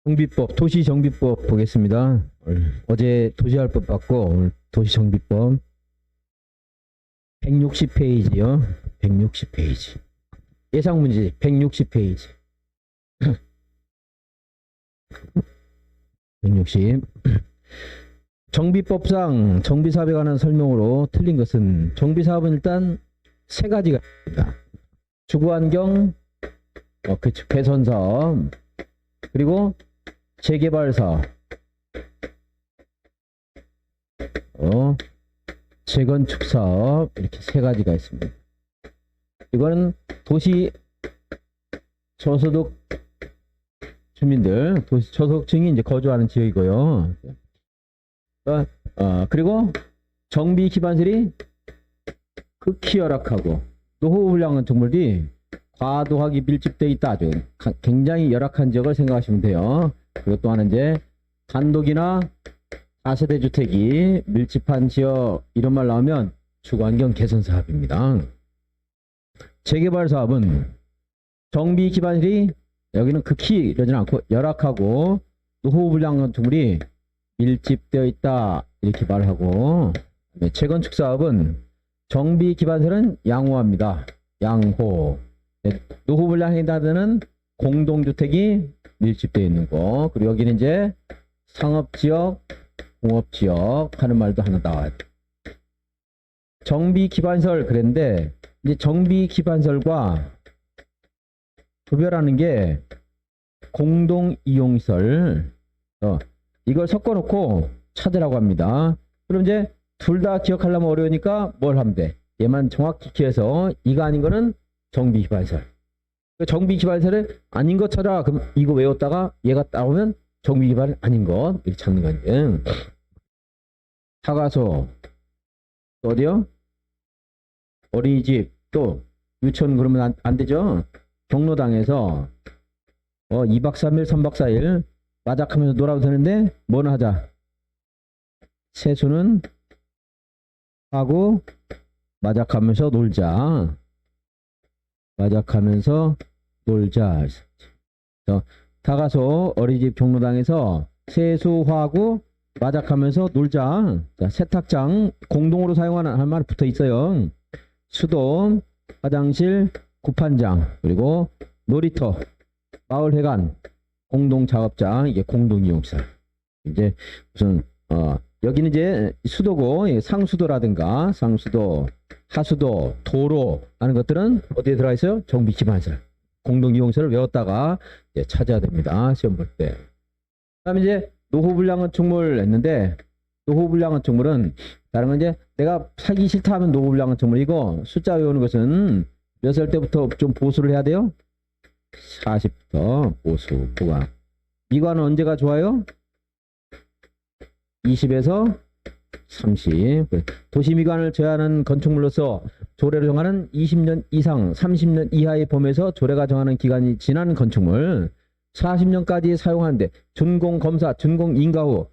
정비법, 도시정비법 보겠습니다. 어제 도시활법 받고 오늘 도시정비법 160페이지요. 160페이지. 예상문제 160페이지. 160. 정비법상 정비사업에 관한 설명으로 틀린 것은 정비사업은 일단 세 가지가 있습니다. 주거환경, 개선사업, 그리고 재개발사업, 재건축사업, 이렇게 세 가지가 있습니다. 이거는 도시 저소득 주민들, 도시 저소득층이 이제 거주하는 지역이고요. 그리고 정비 기반설이 극히 열악하고 노후불량 건축물이 과도하게 밀집되어 있다. 아주 굉장히 열악한 지역을 생각하시면 돼요. 그리고 또 하나 이제 단독이나 다세대 주택이 밀집한 지역, 이런 말 나오면 주거환경 개선 사업입니다. 재개발 사업은 정비 기반설이 여기는 극히 이러진 않고 열악하고 노후불량 건축물이 밀집되어 있다, 이렇게 말하고, 재건축 사업은 정비 기반설은 양호합니다. 양호. 노후불량에 해당되는 공동주택이 밀집되어 있는 거. 그리고 여기는 이제 상업지역, 공업지역 하는 말도 하나 나와요. 정비기반설 그랬는데, 이제 정비기반설과 구별하는 게 공동이용시설, 이걸 섞어놓고 찾으라고 합니다. 그럼 이제 둘 다 기억하려면 어려우니까 뭘 하면 돼? 얘만 정확히 기억해서 이거 아닌 거는 정비기반설. 정비기반설을 아닌 거 찾아. 그럼 이거 외웠다가 얘가 나오면 정비기반 아닌 것 이렇게 찾는 건데. 사가소, 또 어디요? 어린이집, 또 유치원. 그러면 안 되죠. 경로당에서 2박 3일 3박 4일 마작하면서 놀아도 되는데 뭐는 하자? 세수는 하고 마작하면서 놀자. 마작하면서 놀자. 다가서 어린이집 경로당에서 세수하고 마작하면서 놀자. 자, 세탁장 공동으로 사용하는 할 말이 붙어 있어요. 수도, 화장실, 구판장, 그리고 놀이터, 마을회관, 공동작업장, 이게 공동이용시설. 이제 무슨 여기는 이제 수도고, 상수도라든가 상수도, 하수도, 도로 하는 것들은 어디에 들어가 있어요? 정비기반설. 공동이용시설을 외웠다가 이제 찾아야 됩니다. 시험 볼 때. 그다음에 이제 노후불량 건축물 했는데, 노후불량 건축물은 다른 건 이제 내가 사기 싫다 하면 노후불량 건축물이고, 숫자 외우는 것은 몇 살 때부터 좀 보수를 해야 돼요? 40부터 보수, 보강. 미관은 언제가 좋아요? 20에서 30. 도시미관을 제한하는 건축물로서 조례를 정하는 20년 이상 30년 이하의 범위에서 조례가 정하는 기간이 지난 건축물, 40년까지 사용하는데 준공검사, 준공인가 후,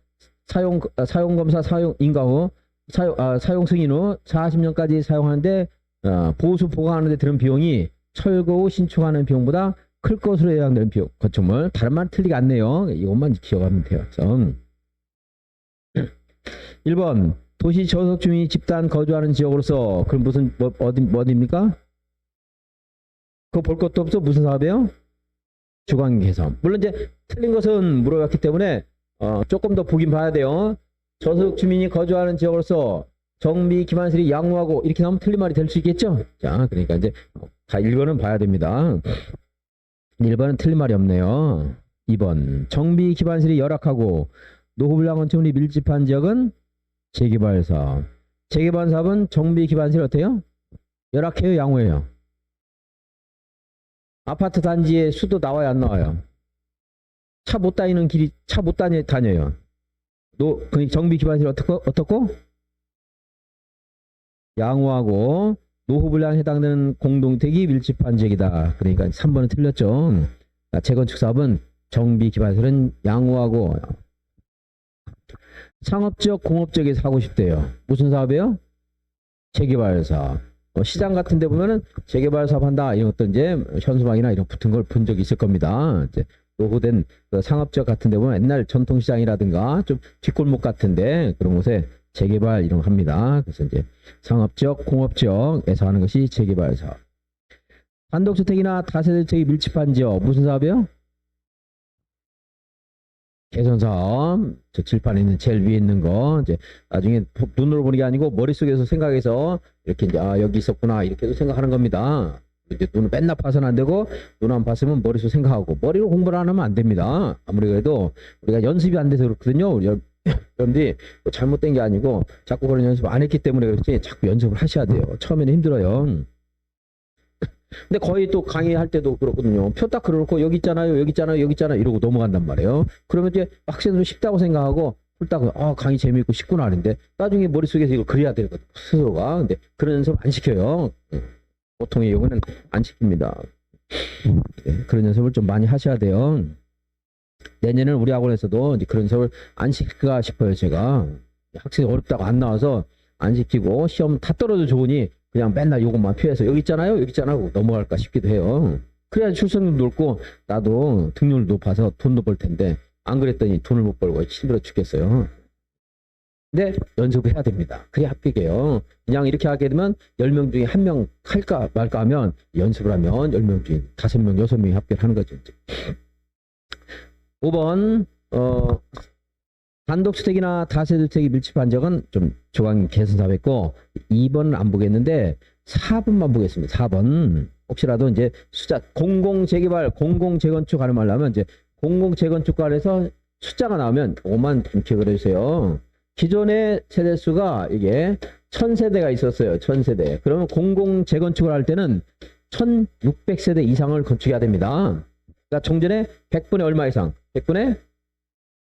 사용검사, 사용인가 후, 사용 승인 후 40년까지 사용하는데 보수 보강하는 데 드는 비용이 철거 후 신축하는 비용보다 클 것으로 예상되는 비용. 건축물. 다른 말 틀리지 않네요. 이것만 기억하면 돼요. 1번 도시 저소득 주민이 집단 거주하는 지역으로서, 그럼 무슨 어디입니까? 그거 볼 것도 없어. 무슨 사업이에요? 주거환경 개선. 물론 이제 틀린 것은 물어봤기 때문에 조금 더 보긴 봐야 돼요. 저소득 주민이 거주하는 지역으로서 정비 기반설이 양호하고, 이렇게 나오면 틀린 말이 될 수 있겠죠? 자, 그러니까 이제 다 1번은 봐야 됩니다. 1번은 틀린 말이 없네요. 2번 정비 기반설이 열악하고 노후불량 건축물이 밀집한 지역은 재개발 사업. 재개발 사업은 정비 기반설이 어때요? 열악해요, 양호해요? 아파트 단지에 수도 나와요, 안 나와요? 차 못 다니는 길이 차 못 다녀요. 그 정비 기반설이 어떻고? 양호하고 노후불량에 해당되는 공동택이 밀집한 지역이다. 그러니까 3번은 틀렸죠. 재건축 사업은 정비 기반설은 양호하고. 상업지역, 공업지역에서 하고 싶대요. 무슨 사업이에요? 재개발 사업. 시장 같은 데 보면은 재개발 사업 한다, 이런 것도 이제 현수막이나 이런 붙은 걸 본 적이 있을 겁니다. 이제 노후된 그 상업지역 같은 데 보면 옛날 전통시장이라든가 좀 뒷골목 같은데 그런 곳에 재개발 이런 거 합니다. 그래서 이제 상업지역, 공업지역에서 하는 것이 재개발 사업. 단독주택이나 다세대주택이 밀집한 지역 무슨 사업이요? 개선사업. 저 칠판에 있는 제일 위에 있는 거 이제 나중에 눈으로 보는 게 아니고 머릿속에서 생각해서 이렇게 이제 아 여기 있었구나 이렇게도 생각하는 겁니다. 이제 눈을 맨날 봐서는 안 되고 눈 안 봤으면 머릿속 생각하고 머리로 공부를 안 하면 안 됩니다. 아무리 그래도 우리가 연습이 안 돼서 그렇거든요. 우리 여러분들이 뭐 잘못된 게 아니고 자꾸 그런 연습 안 했기 때문에 그렇지 자꾸 연습을 하셔야 돼요. 처음에는 힘들어요. 근데 거의 또 강의할 때도 그렇거든요. 표 딱 그려놓고 여기 있잖아요, 여기 있잖아요, 여기 있잖아요 이러고 넘어간단 말이에요. 그러면 이제 학생들은 쉽다고 생각하고 훑다가 아 강의 재미있고 쉽구나 하는데 나중에 머릿속에서 이걸 그려야 되거든요. 스스로가. 근데 그런 연습 안 시켜요. 보통의 경우는 안 시킵니다. 네, 그런 연습을 좀 많이 하셔야 돼요. 내년에는 우리 학원에서도 이제 그런 연습을 안 시킬까 싶어요. 제가 학생이 어렵다고 안 나와서 안 시키고 시험 다 떨어져 좋으니 그냥 맨날 요것만 표해서 여기 있잖아요, 여기 있잖아요 넘어갈까 싶기도 해요. 그래야 출석률도 높고 나도 등록률 높아서 돈도 벌 텐데 안 그랬더니 돈을 못 벌고 힘들어 죽겠어요. 근데 연습을 해야 됩니다. 그래야 합격해요. 그냥 이렇게 하게 되면 10명 중에 1명 할까 말까 하면 연습을 하면 10명 중에 5명, 6명이 합격을 하는 거죠. 5번 단독주택이나 다세대주택이 밀집한 지역은 좀 조강 개선사업 했고 2번은 안 보겠는데 4번만 보겠습니다. 4번 혹시라도 이제 숫자 공공재개발, 공공재건축 하는 말로 하면 이제 공공재건축관에서 숫자가 나오면 5만 좀 기억을 해주세요. 기존의 세대수가 이게 1000세대가 있었어요. 1000세대. 그러면 공공재건축을 할 때는 1600세대 이상을 건축해야 됩니다. 그러니까 종전에 100분의 얼마 이상? 100분의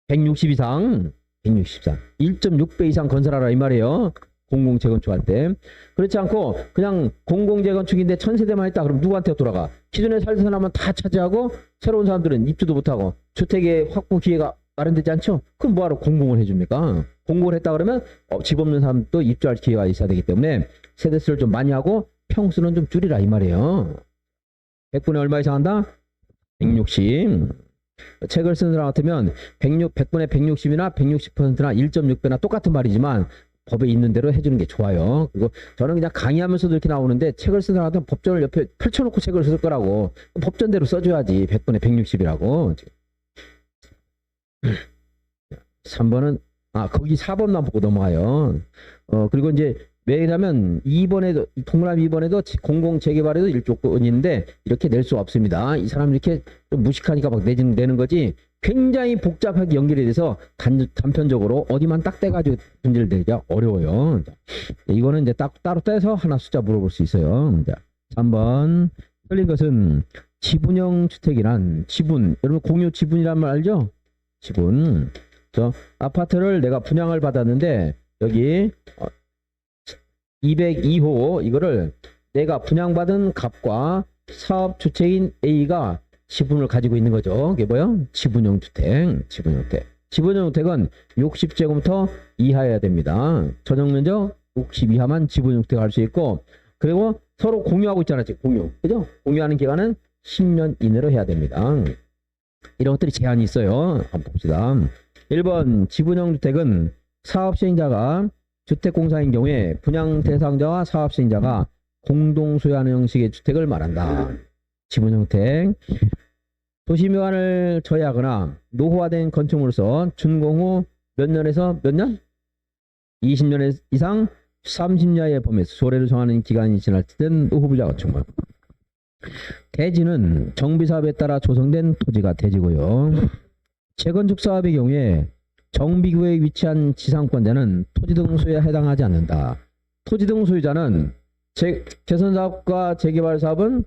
160 이상. 160 이상. 1.6배 이상 건설하라 이 말이에요. 공공재건축 할 때. 그렇지 않고 그냥 공공재건축인데 1000세대만 했다. 그럼 누구한테 돌아가? 기존에 살던 사람은 다 차지하고 새로운 사람들은 입주도 못하고 주택의 확보 기회가 마련되지 않죠? 그럼 뭐하러 공공을 해줍니까? 공공을 했다 그러면 집 없는 사람도 입주할 기회가 있어야 되기 때문에 세대수를 좀 많이 하고 평수는 좀 줄이라 이 말이에요. 100분의 얼마 이상 한다? 160. 책을 쓰는 사람 같으면 100분의 160이나 160%나 1.6배나 똑같은 말이지만 법에 있는 대로 해주는 게 좋아요. 그리고 저는 그냥 강의하면서도 이렇게 나오는데 책을 쓰는 사람 같으면 법전을 옆에 펼쳐놓고 책을 쓸 거라고. 법전대로 써줘야지. 100분의 160이라고. 3번은 거기 4번만 보고 넘어가요. 그리고 이제 왜냐면 2번에도 동그라미 2번에도 공공재개발에도 일조건인데 이렇게 낼 수 없습니다. 이 사람 이렇게 좀 무식하니까 막 내는 거지 굉장히 복잡하게 연결이 돼서 단편적으로 어디만 딱 떼가지고 문제를 내기가 어려워요. 이거는 이제 따로 떼서 하나 숫자 물어볼 수 있어요. 3번 틀린 것은 지분형 주택이란 지분, 여러분 공유 지분이란 말 알죠? 지분. 저 아파트를 내가 분양을 받았는데 여기 202호 이거를 내가 분양받은 값과 사업 주체인 A가 지분을 가지고 있는 거죠. 이게 뭐요? 지분형 주택. 지분형 주택. 지분형 주택은 60제곱미터 이하여야 됩니다. 전용 면적 60 이하만 지분형 주택을 할 수 있고 그리고 서로 공유하고 있잖아요. 지금 공유. 그죠? 공유하는 기간은 10년 이내로 해야 됩니다. 이런 것들이 제한이 있어요. 한번 봅시다. 1번 지분형 주택은 사업 시행자가 주택공사인 경우에 분양 대상자와 사업 시행자가 공동 소유하는 형식의 주택을 말한다. 지분 형태. 도시묘안을 저해하거나 노후화된 건축물로서 준공 후 몇 년에서 몇 년? 20년 이상 30년의 범위에서 소래를 정하는 기간이 지날 때는 노후분야 건축물. 대지는 정비사업에 따라 조성된 토지가 대지고요. 재건축 사업의 경우에 정비구역에 위치한 지상권자는 토지 등 소유에 해당하지 않는다. 토지 등 소유자는 개선사업과 재개발 사업은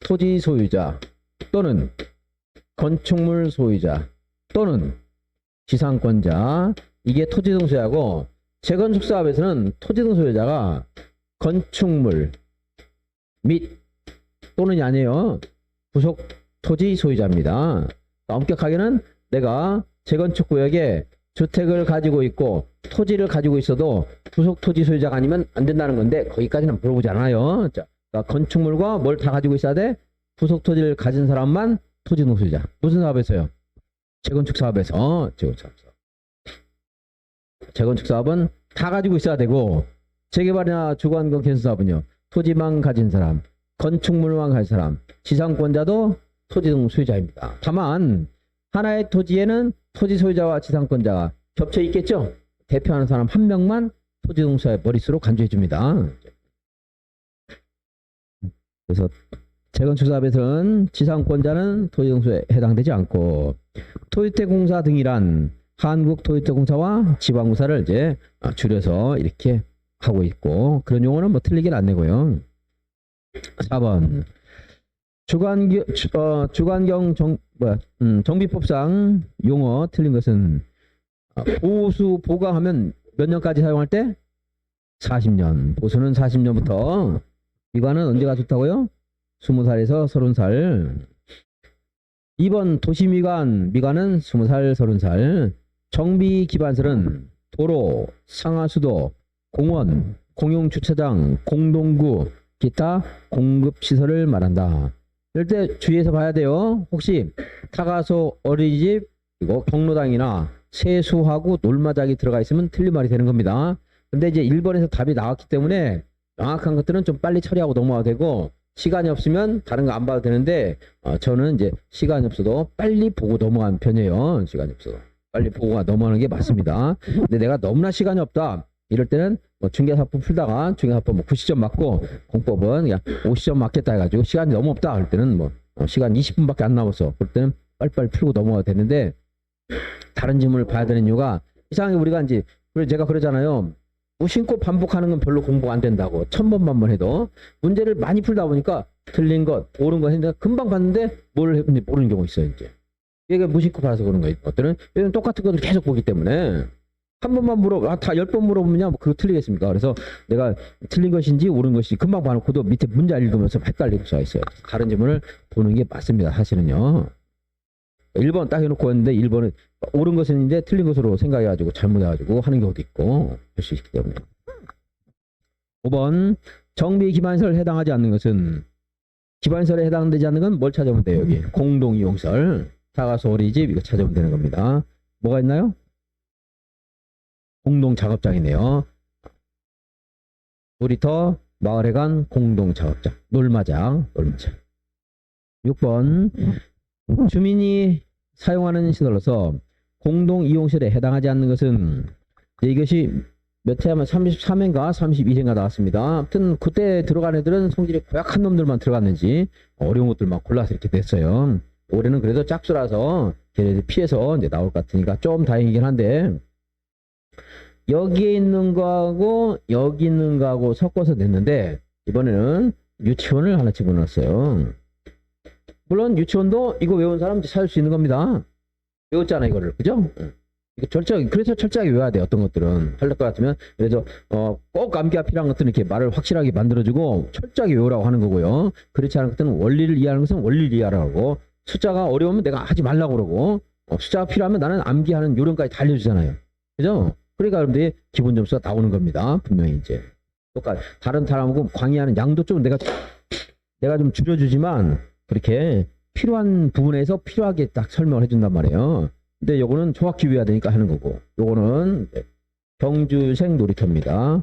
토지 소유자 또는 건축물 소유자 또는 지상권자 이게 토지 등 소유하고 재건축 사업에서는 토지 등 소유자가 건축물 및 또는이 아니에요. 부속 토지 소유자입니다. 엄격하게는 내가 재건축 구역에 주택을 가지고 있고 토지를 가지고 있어도 부속 토지 소유자가 아니면 안 된다는 건데 거기까지는 물어보지 않아요. 자, 그러니까 건축물과 뭘 다 가지고 있어야 돼? 부속 토지를 가진 사람만 토지농 소유자. 무슨 사업에서요? 재건축 사업에서. 재건축 사업은 다 가지고 있어야 되고, 재개발이나 주거환경 개선 사업은요, 토지만 가진 사람, 건축물만 가진 사람, 지상권자도 토지농 소유자입니다. 다만 하나의 토지에는 토지 소유자와 지상권자가 겹쳐 있겠죠. 대표하는 사람 한 명만 토지농 소유자의 머릿수로 간주해 줍니다. 그래서 재건축 사업에서는 지상권자는 토지농 소유에 해당되지 않고, 토지태공사 등이란 한국토지태공사와 지방공사를 이제 줄여서 이렇게 하고 있고, 그런 용어는 뭐 틀리긴 안 내고요. 4번 주관경 정비법상 용어 틀린 것은 보수 보강하면 몇 년까지 사용할 때? 40년. 보수는 40년부터, 미관은 언제가 좋다고요? 20살에서 30살. 2번 도시미관, 미관은 20살, 30살. 정비기반설은 도로, 상하수도, 공원, 공용주차장, 공동구, 기타 공급시설을 말한다. 이럴 때 주의해서 봐야 돼요. 혹시 타가소, 어린이집, 그리고 경로당이나 세수하고 놀마장이 들어가 있으면 틀린 말이 되는 겁니다. 근데 이제 1번에서 답이 나왔기 때문에 정확한 것들은 좀 빨리 처리하고 넘어가도 되고, 시간이 없으면 다른 거 안 봐도 되는데, 저는 이제 시간이 없어도 빨리 보고 넘어가는 편이에요. 시간이 없어도 빨리 보고 넘어가는 게 맞습니다. 근데 내가 너무나 시간이 없다 이럴 때는 뭐 중개사법 풀다가 중개사법 뭐 90점 맞고, 공법은 그냥 50점 맞겠다 해가지고 시간이 너무 없다 할 때는 뭐 시간 20분밖에 안 남았어, 그럴 때는 빨리빨리 풀고 넘어가도 되는데, 다른 질문을 봐야 되는 이유가, 이상하게 우리가 이제 제가 그러잖아요. 무심코 반복하는 건 별로 공부가 안 된다고. 1000번만 해도 문제를 많이 풀다 보니까 틀린 것, 옳은 거 했는데 금방 봤는데 뭘 했는지 모르는 경우 있어요. 이제 이게 무심코 봐서 그런 거예요. 것들은 똑같은 것을 계속 보기 때문에 한 번만 다 10번 물어보면 뭐 그거 틀리겠습니까? 그래서 내가 틀린 것인지 옳은 것인지 금방 봐놓고도 밑에 문제 읽으면서 헷갈릴 수가 있어요. 다른 질문을 보는 게 맞습니다. 사실은요. 1번 딱 해놓고 했는데 1번은 옳은 것은 이제 틀린 것으로 생각해가지고 잘못해가지고 하는 경우도 있고 할 수 있기 때문에. 5번 정비 기반시설 해당하지 않는 것은, 기반시설에 해당되지 않는 건 뭘 찾아보면 돼요? 여기 공동이용시설, 타가소, 어린이집 이거 찾아보면 되는 겁니다. 뭐가 있나요? 공동작업장이네요. 놀이터, 마을회관, 공동작업장, 놀마장. 6번 주민이 사용하는 시설로서 공동이용시설에 해당하지 않는 것은, 이것이 몇 회 하면 33회인가 32회인가 나왔습니다. 아무튼 그때 들어간 애들은 성질이 고약한 놈들만 들어갔는지 어려운 것들만 골라서 이렇게 됐어요. 올해는 그래도 짝수라서 걔네들 피해서 이제 나올 것 같으니까 좀 다행이긴 한데, 여기에 있는 거하고 여기 있는 거하고 섞어서 냈는데, 이번에는 유치원을 하나 집어넣었어요. 물론 유치원도 이거 외운 사람 찾을 수 있는 겁니다. 외웠잖아 이거를, 그죠? 이거 그래서 철저하게 외워야 돼. 어떤 것들은 할 것 같으면. 그래서 꼭 암기가 필요한 것들은 이렇게 말을 확실하게 만들어주고 철저하게 외우라고 하는 거고요. 그렇지 않은 것들은 원리를 이해하는 것은 원리를 이해하라고. 숫자가 어려우면 내가 하지 말라고 그러고, 숫자가 필요하면 나는 암기하는 요령까지 다 알려주잖아요. 그죠? 그러니까 여러분들이 기본 점수가 나오는 겁니다. 분명히 이제. 똑같이 다른 사람하고 강의하는 양도 좀 내가 좀 줄여주지만, 그렇게 필요한 부분에서 필요하게 딱 설명을 해준단 말이에요. 근데 요거는 정확히 외워야 되니까 하는 거고, 요거는 경주생 놀이터입니다.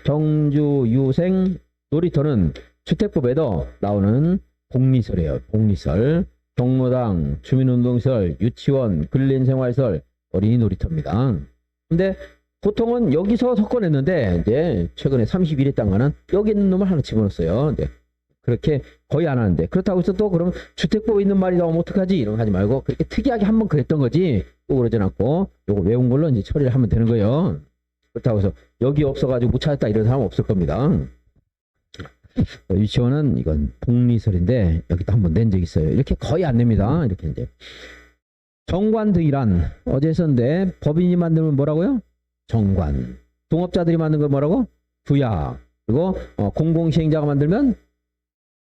경주유생 놀이터는 주택법에도 나오는 복리설이에요. 복리설. 경로당, 주민운동시설, 유치원, 근린생활시설, 어린이 놀이터입니다. 근데 보통은 여기서 섞어냈는데, 이제 최근에 31회 땅과는 여기 있는 놈을 하나 집어넣었어요. 이제 그렇게 거의 안 하는데, 그렇다고 해서 또 그러면 주택법에 있는 말이 나오면 어떡하지? 이런 거 하지 말고 그렇게 특이하게 한번 그랬던 거지 또 그러진 않고, 요거 외운 걸로 이제 처리를 하면 되는 거예요. 그렇다고 해서 여기 없어가지고 못 찾았다 이런 사람은 없을 겁니다. 유치원은 이건 복리설인데 여기도 한번 낸 적 있어요. 이렇게 거의 안 냅니다. 이렇게 이제. 정관 등이란 어제 했었는데, 법인이 만들면 뭐라고요? 정관. 동업자들이 만든 거 뭐라고? 부약. 그리고 공공시행자가 만들면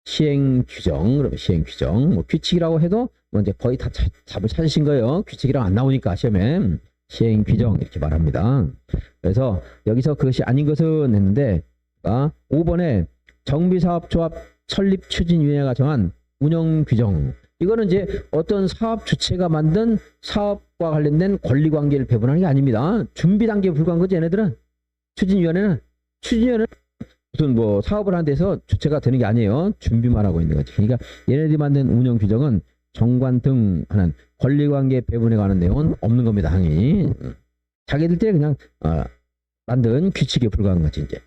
시행규정. 그러면 시행규정. 뭐 규칙이라고 해도 뭐 이제 거의 다 답을 찾으신 거예요. 규칙이랑 안 나오니까 시험에. 시행규정 이렇게 말합니다. 그래서 여기서 그것이 아닌 것은 했는데, 5번에 정비사업조합 설립 추진위원회가 정한 운영규정. 이거는 이제 어떤 사업 주체가 만든 사업과 관련된 권리 관계를 배분하는 게 아닙니다. 준비 단계에 불과한 거지, 얘네들은. 추진위원회는 무슨 뭐 사업을 하는 데서 주체가 되는 게 아니에요. 준비만 하고 있는 거지. 그러니까 얘네들이 만든 운영 규정은 정관 등 하는 권리 관계 배분에 관한 내용은 없는 겁니다. 당연히. 자기들끼리 그냥 만든 규칙에 불과한 거지, 이제.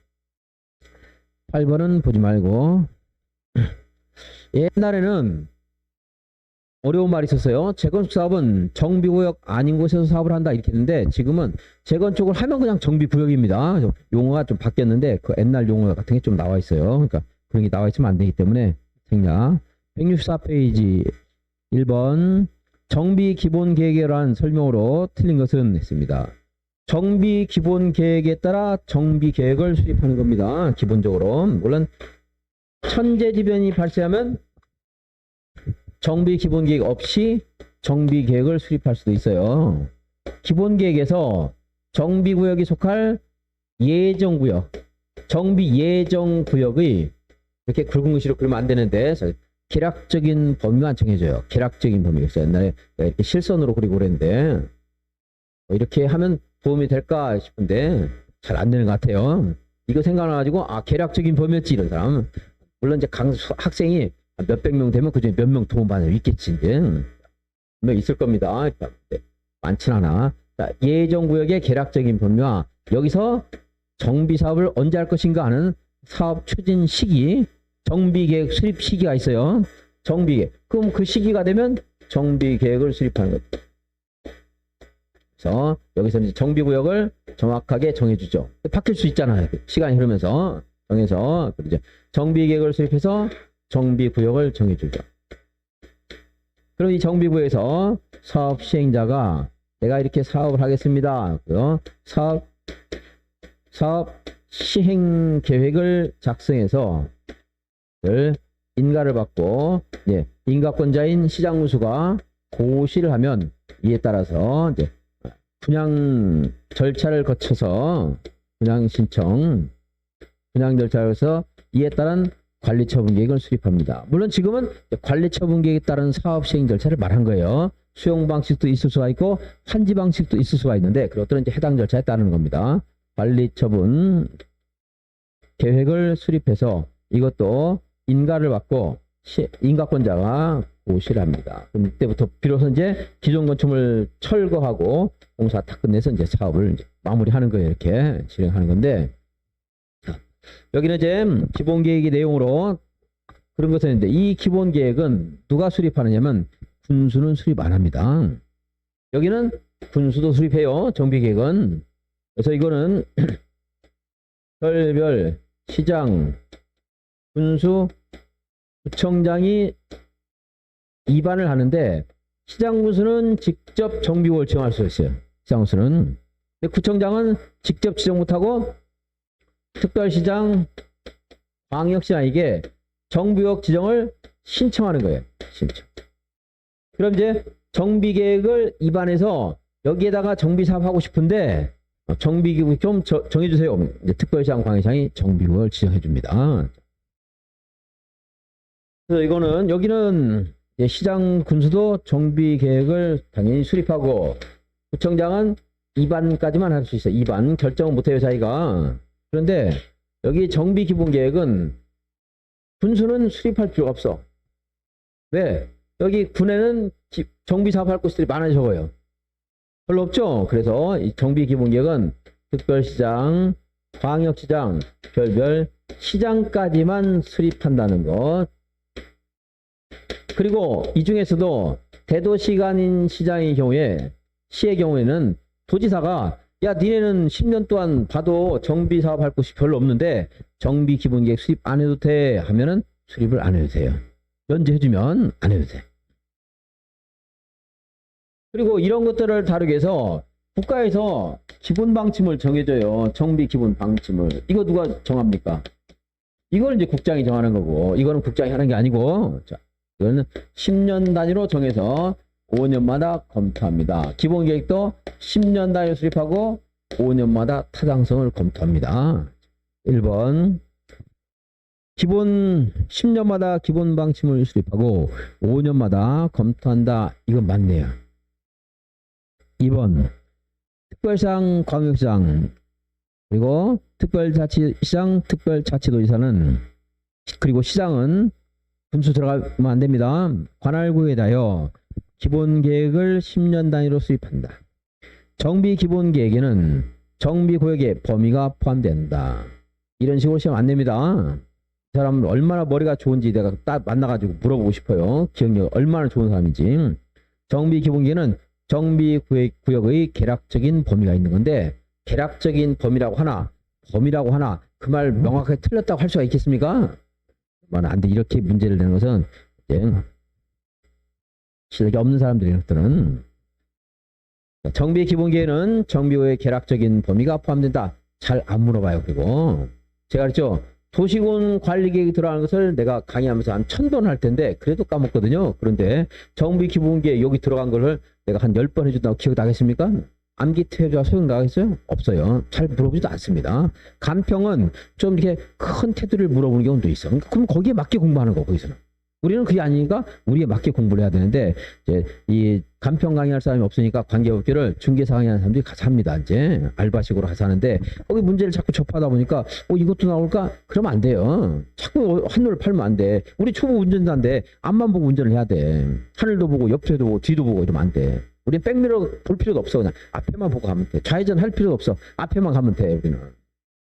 8번은 보지 말고. 옛날에는 어려운 말이 있었어요. 재건축 사업은 정비구역 아닌 곳에서 사업을 한다 이렇게 했는데 지금은 재건축을 하면 그냥 정비구역입니다. 용어가 좀 바뀌었는데 그 옛날 용어 같은 게 좀 나와 있어요. 그러니까 그런 게 나와 있으면 안 되기 때문에 생략. 164페이지 1번 정비 기본 계획이라는 설명으로 틀린 것은 했습니다. 정비 기본 계획에 따라 정비 계획을 수립하는 겁니다. 기본적으로. 물론 천재지변이 발생하면 정비 기본 계획 없이 정비 계획을 수립할 수도 있어요. 기본 계획에서 정비 구역이 속할 예정 구역, 정비 예정 구역의 이렇게 굵은 글씨로 그리면 안 되는데 계략적인 범위만 정해져요. 계략적인 범위. 그래서 옛날에 이렇게 실선으로 그리고 그랬는데 이렇게 하면 도움이 될까 싶은데 잘 안 되는 것 같아요. 이거 생각나가지고 계략적인 범위였지 이런 사람. 물론 이제 학생이 몇백 명 되면 그중에 몇 명 도움받을 수 있겠지 이제 분명 있을 겁니다. 많진 않아. 자, 예정구역의 계략적인 범위와 여기서 정비 사업을 언제 할 것인가 하는 사업 추진 시기, 정비계획 수립 시기가 있어요. 정비계획. 그럼 그 시기가 되면 정비계획을 수립하는 거죠. 그래서 여기서 이제 정비구역을 정확하게 정해주죠. 바뀔 수 있잖아요. 시간이 흐르면서 정해서 이제 정비계획을 수립해서 정비구역을 정해주죠. 그럼 이 정비구역에서 사업 시행자가 내가 이렇게 사업을 하겠습니다. 사업 시행 계획을 작성해서 인가를 받고 인가권자인 시장군수가 고시를 하면 이에 따라서 이제 분양 절차를 거쳐서 분양 신청, 분양 절차를 거쳐서 이에 따른 관리처분 계획을 수립합니다. 물론 지금은 관리처분 계획에 따른 사업 시행 절차를 말한 거예요. 수용 방식도 있을 수가 있고 환지 방식도 있을 수가 있는데 그것들은 이제 해당 절차에 따르는 겁니다. 관리처분 계획을 수립해서 이것도 인가를 받고 인가권자가 고시를 합니다. 그럼 이때부터 비로소 이제 기존 건축물 철거하고 공사 다 끝내서 이제 사업을 이제 마무리하는 거예요. 이렇게 진행하는 건데. 여기는 이제 기본 계획의 내용으로 그런 것은 있는데 이 기본 계획은 누가 수립하느냐면 군수는 수립 안 합니다. 여기는 군수도 수립해요. 정비 계획은. 그래서 이거는 별별 시장, 군수, 구청장이 입안을 하는데 시장 군수는 직접 정비구역을 지정할 수 있어요. 시장 군수는. 근데 구청장은 직접 지정 못하고 특별시장, 광역시장에게 정비구역 지정을 신청하는 거예요. 신청. 그럼 이제 정비계획을 입안해서 여기에다가 정비사업 하고 싶은데 정비구역 좀 정해주세요. 이제 특별시장, 광역시장이 정비구역을 지정해 줍니다. 그래서 이거는 여기는 시장 군수도 정비계획을 당연히 수립하고 구청장은 입안까지만 할 수 있어요. 입안 결정은 못해요 자기가. 그런데 여기 정비기본계획은 군수는 수립할 필요가 없어. 왜? 여기 군에는 정비사업 할 곳들이 많아요. 적어요. 별로 없죠. 그래서 이 정비기본계획은 특별시장, 광역시장, 별별 시장까지만 수립한다는 것. 그리고 이 중에서도 대도시가 아닌 시장의 경우에 시의 경우에는 도지사가 야 니네는 10년 동안 봐도 정비 사업 할 곳이 별로 없는데 정비 기본계획 수립 안 해도 돼 하면은 수립을 안 해도 돼요. 면제해주면 안 해도 돼. 그리고 이런 것들을 다루기 위해서 국가에서 기본 방침을 정해줘요. 정비 기본 방침을. 이거 누가 정합니까? 이걸 이제 국장이 정하는 거고 이거는 국장이 하는 게 아니고 자, 이거는 10년 단위로 정해서 5년마다 검토합니다. 기본계획도 10년 단위로 수립하고 5년마다 타당성을 검토합니다. 1번 기본 10년마다 기본 방침을 수립하고 5년마다 검토한다. 이건 맞네요. 2번 특별시장, 광역시장 그리고 특별자치시장, 특별자치도지사는 그리고 시장은 분수 들어가면 안 됩니다. 관할구에 대하여 기본계획을 10년 단위로 수립한다. 정비기본계획에는 정비구역의 범위가 포함된다. 이런 식으로 시험 안 됩니다. 이 사람 얼마나 머리가 좋은지 내가 딱 만나가지고 물어보고 싶어요. 기억력 얼마나 좋은 사람인지. 정비기본계획은 정비구역의 개략적인 범위가 있는 건데 개략적인 범위라고 하나 그 말 명확하게 틀렸다고 할 수가 있겠습니까? 안 돼. 이렇게 문제를 내는 것은 이제 실력이 없는 사람들이 것들은 정비기본계획은 정비구역의 개략적인 범위가 포함된다. 잘 안 물어봐요. 그리고 제가 그랬죠. 도시군 관리계획이 들어가는 것을 내가 강의하면서 한 1000번 할 텐데 그래도 까먹거든요. 그런데 정비기본계획 여기 들어간 거를 내가 한 10번 해준다고 기억 나겠습니까? 암기 태도가 소용 나겠어요? 없어요. 잘 물어보지도 않습니다. 간평은 좀 이렇게 큰 테두리를 물어보는 경우도 있어. 그럼 거기에 맞게 공부하는 거 거기서는. 우리는 그게 아니니까 우리에 맞게 공부를 해야 되는데 이제 이 간평 강의할 사람이 없으니까 관계법규를 중개사 강의하는 사람들이 가서 합니다. 이제 알바식으로 가서 하는데 거기 문제를 자꾸 접하다 보니까 이것도 나올까? 그러면 안 돼요. 자꾸 한눈을 팔면 안 돼. 우리 초보 운전자인데 앞만 보고 운전을 해야 돼. 하늘도 보고 옆에도 보고 뒤도 보고 이러면 안 돼. 우리는 백미러 볼 필요도 없어. 그냥 앞에만 보고 가면 돼. 좌회전 할 필요도 없어. 앞에만 가면 돼. 우리는.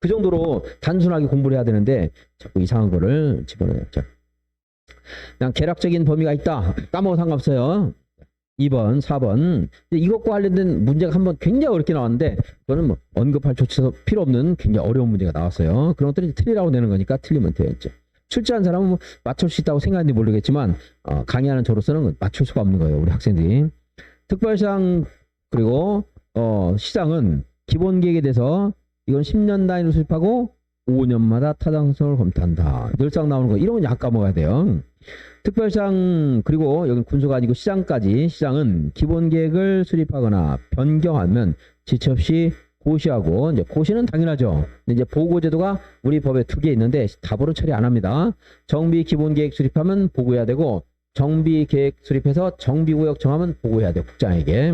그 정도로 단순하게 공부를 해야 되는데 자꾸 이상한 거를 집어넣어요. 그냥 개략적인 범위가 있다. 까먹어 상관없어요. 2번, 4번. 이것과 관련된 문제가 한번 굉장히 어렵게 나왔는데 그거는 뭐 언급할 조치도 필요 없는 굉장히 어려운 문제가 나왔어요. 그런 것들이 틀리라고 내는 거니까 틀리면 되겠죠. 출제한 사람은 뭐 맞출 수 있다고 생각하는지 모르겠지만 강의하는 저로서는 맞출 수가 없는 거예요. 우리 학생들이. 특별시장 그리고 시장은 기본계획에 대해서 이건 10년 단위로 수립하고 5년마다 타당성을 검토한다. 늘상 나오는 거 이런 건 약간 먹어야 돼요. 특별시장 그리고 여기 군수가 아니고 시장까지 시장은 기본계획을 수립하거나 변경하면 지체 없이 고시하고 이제 고시는 당연하죠. 이제 보고제도가 우리 법에 2개 있는데 답으로 처리 안 합니다. 정비 기본계획 수립하면 보고해야 되고 정비계획 수립해서 정비구역 정하면 보고해야 돼요. 국장에게.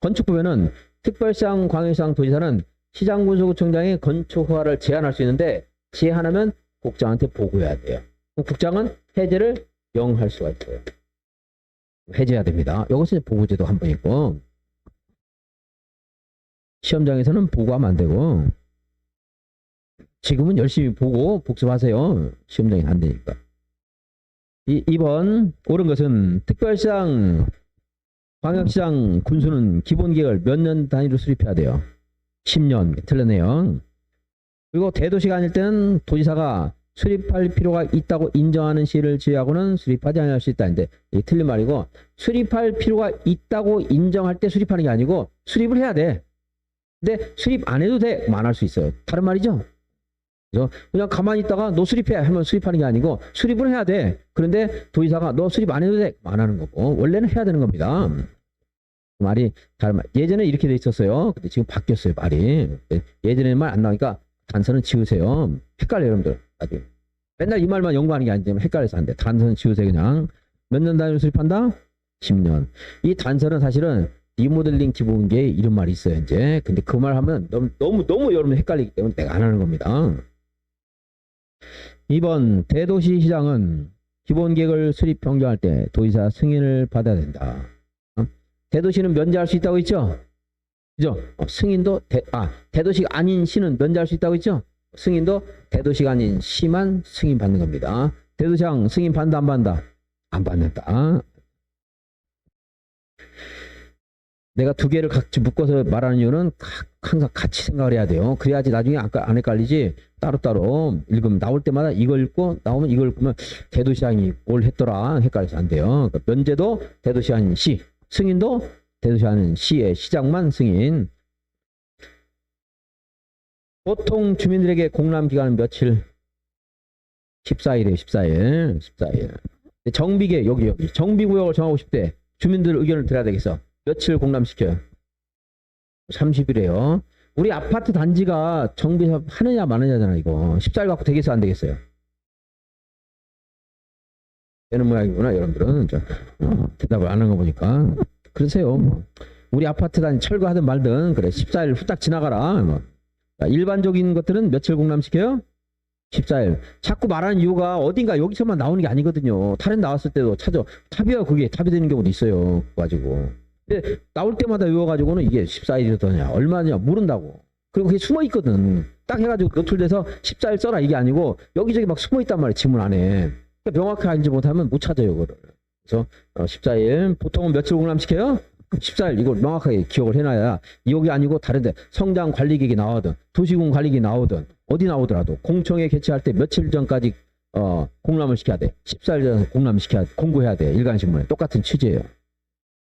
건축부에는 특별시장, 광역시장, 도지사는 시장군수구청장이 건축 허가를 제한할 수 있는데 제한하면 국장한테 보고해야 돼요. 국장은 해제를 명할 수가 있어요. 해제해야 됩니다. 이것은 보고제도 한 번 있고 시험장에서는 보고하면 안 되고 지금은 열심히 보고 복습하세요. 시험장에 안 되니까. 2번 옳은 것은 특별시장, 광역시장, 군수는 기본계획을 몇 년 단위로 수립해야 돼요. 10년. 틀렸네요. 그리고 대도시가 아닐 때는 도지사가 수립할 필요가 있다고 인정하는 시를 제외하고는 수립하지 않을 수 있다는데 이게 틀린 말이고 수립할 필요가 있다고 인정할 때 수립하는 게 아니고 수립을 해야 돼. 근데 수립 안 해도 돼. 안 할 수 있어요. 다른 말이죠. 그래서 그냥 가만히 있다가 너 수립해 하면 수립하는 게 아니고 수립을 해야 돼. 그런데 도지사가 너 수립 안 해도 돼. 안 하는 거고 원래는 해야 되는 겁니다. 말이 다른 말. 예전에 이렇게 돼 있었어요. 근데 지금 바뀌었어요. 말이. 예전에는 말 안 나오니까 단서는 지우세요. 헷갈려요. 여러분들. 나중에. 맨날 이 말만 연구하는 게 아니지 헷갈려서 안 돼. 단서는 지우세요. 그냥. 몇 년 단위로 수립한다? 10년. 이 단서는 사실은 리모델링 기본계획 이런 말이 있어요. 이제. 근데 그 말 하면 너무 여러분 헷갈리기 때문에 내가 안 하는 겁니다. 2번 대도시시장은 기본계획을 수립 변경할 때 도지사 승인을 받아야 된다. 대도시는 면제할 수 있다고 했죠? 그죠? 승인도 대도시가 아닌 시는 면제할 수 있다고 했죠? 승인도 대도시가 아닌 시만 승인 받는 겁니다. 대도시장 승인 받는다 안 받는다? 안 받는다. 내가 2개를 같이 묶어서 말하는 이유는 항상 같이 생각을 해야 돼요. 그래야지 나중에 안 헷갈리지. 따로따로 읽으면 나올 때마다 이걸 읽고 나오면 이걸 읽으면 대도시장이 뭘 했더라 헷갈려서 안 돼요. 그러니까 면제도 대도시 아닌 시, 승인도 대도시 아닌 시의 시장만 승인. 보통 주민들에게 공람 기간은 며칠? 14일이에요. 14일. 정비계 여기 정비구역을 정하고 싶대. 주민들 의견을 들어야 되겠어. 며칠 공람시켜요? 30일이에요. 우리 아파트 단지가 정비 하느냐 마느냐잖아 이거. 14일 갖고 되겠어 안 되겠어요? 되는 모양이구나. 여러분들은 대답을 안 한 거 보니까 그러세요. 뭐. 우리 아파트 단 철거하든 말든 그래 14일 후딱 지나가라. 뭐. 일반적인 것들은 며칠 공람시켜요? 14일. 자꾸 말하는 이유가 어딘가 여기서만 나오는 게 아니거든요. 다른 나왔을 때도 찾아 탑이야. 그게 탑이 되는 경우도 있어요. 그거 가지고. 근데 나올 때마다 외워가지고는 이게 14일이더냐 얼마냐 모른다고. 그리고 그게 숨어 있거든. 딱 해가지고 노출돼서 14일 써라 이게 아니고 여기저기 막 숨어 있단 말이에요. 지문 안에. 그러니까 명확하게 알지 못하면 못 찾아요. 그거를. 그래서 14일 보통은 며칠 공람시켜요? 14일 이걸 명확하게 기억을 해놔야 여기 아니고 다른데 성장 관리계획이 나오든 도시군 관리계획이 나오든 어디 나오더라도 공청회 개최할 때 며칠 전까지 공람을 시켜야 돼. 14일 전 공람을 시켜야 돼. 공고해야 돼. 일간신문에 똑같은 취지예요.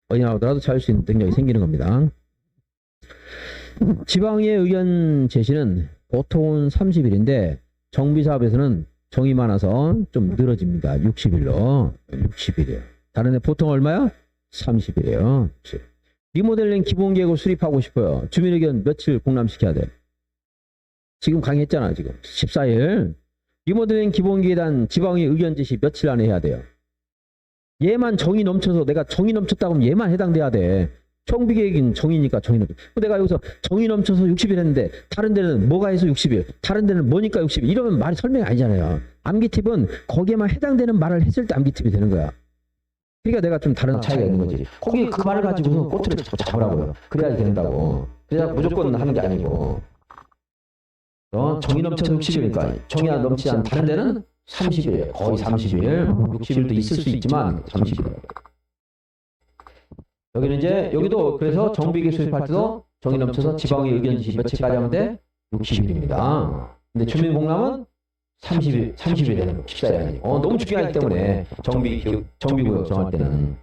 어디 나오더라도 찾을 수 있는 능력이 생기는 겁니다. 지방의 의견 제시는 보통은 30일인데 정비사업에서는 정이 많아서 좀 늘어집니다. 60일로. 60일이에요. 다른 데 보통 얼마야? 30일이에요. 리모델링 기본계획을 수립하고 싶어요. 주민의견 며칠 공람시켜야 돼? 지금 강의했잖아. 지금 14일. 리모델링 기본계획에 대한 지방의 의견 제시 며칠 안에 해야 돼요? 얘만 정이 넘쳐서 내가 정이 넘쳤다고 하면 얘만 해당돼야 돼. 정비계획은 정이니까 정이 넘쳐. 내가 여기서 정이 넘쳐서 60일 했는데 다른 데는 뭐가 해서 60일, 다른 데는 뭐니까 60일 이러면 말이 설명이 아니잖아요. 암기팁은 거기에만 해당되는 말을 했을 때 암기팁이 되는 거야. 그러니까 내가 좀 다른 차이가 있는 거지. 거기 그 말을 가지고서 꼬투리를 잡으라고요. 그래야 된다고. 그래야 무조건 하는 게 아니고. 정이 넘쳐서 60일이니까 정이 안 넘치지 않은 다른 데는 30일, 거의 30일, 60일도 있을 수 있지만 30일. 여기는 이제 여기도 그래서 정비계획 수립할 때도 정이 넘쳐서 지방의 의견 제시 며칠까지 하면 돼? 60일입니다. 근데 주민공람은 30일 되는 거, 14일 아니고. 너무 중요하기 때문에 정비구역 정할 때는.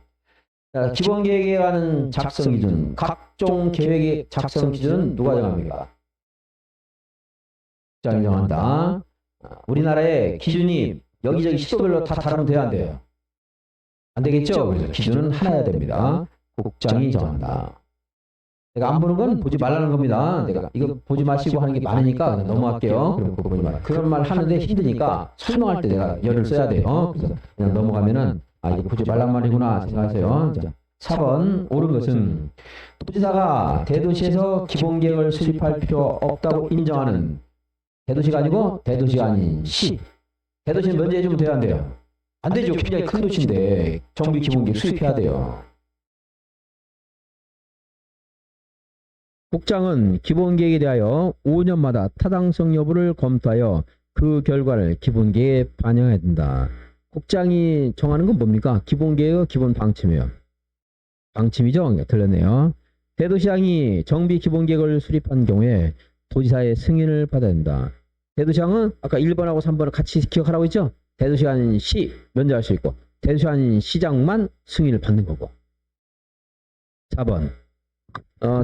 기본계획에 관한 작성 기준, 각종 계획의 작성 기준은 누가 정합니까? 국장이 정한다. 우리나라의 기준이 여기저기 시도별로 다 다르면 돼야 안 돼요? 안 되겠죠? 그래서 기준은 하나여야 됩니다. 국장이 정한다. 내가 안 보는 건 보지 말라는 겁니다. 내가 이거 보지 마시고 하는 게 많으니까 넘어갈게요. 그럼 그거 보지 마. 그런 말 하는데 힘드니까 설명할 때 내가 열을 써야 돼요. 그래서 그냥 넘어가면은 이거 보지 말란 말이구나 생각하세요. 자, 4번 옳은 것은 도지사가 대도시에서 기본계획을 수립할 필요 없다고 인정하는 대도시가 아니고 대도시가 아닌 시. 대도시는 먼저 해주면 돼야 안 돼요? 안 되죠. 굉장히 큰 도시인데 정비 기본계획 수립해야 돼요. 국장은 기본계획에 대하여 5년마다 타당성 여부를 검토하여 그 결과를 기본계획에 반영해야 된다. 국장이 정하는 건 뭡니까? 기본계획의 기본 방침이에요. 방침이죠? 틀렸네요. 대도시장이 정비 기본계획을 수립한 경우에 도지사의 승인을 받아야 된다. 대도시장은 아까 1번하고 3번을 같이 기억하라고 했죠? 대도시가 아닌 시 면제할 수 있고 대도시가 아닌 시장만 승인을 받는 거고. 4번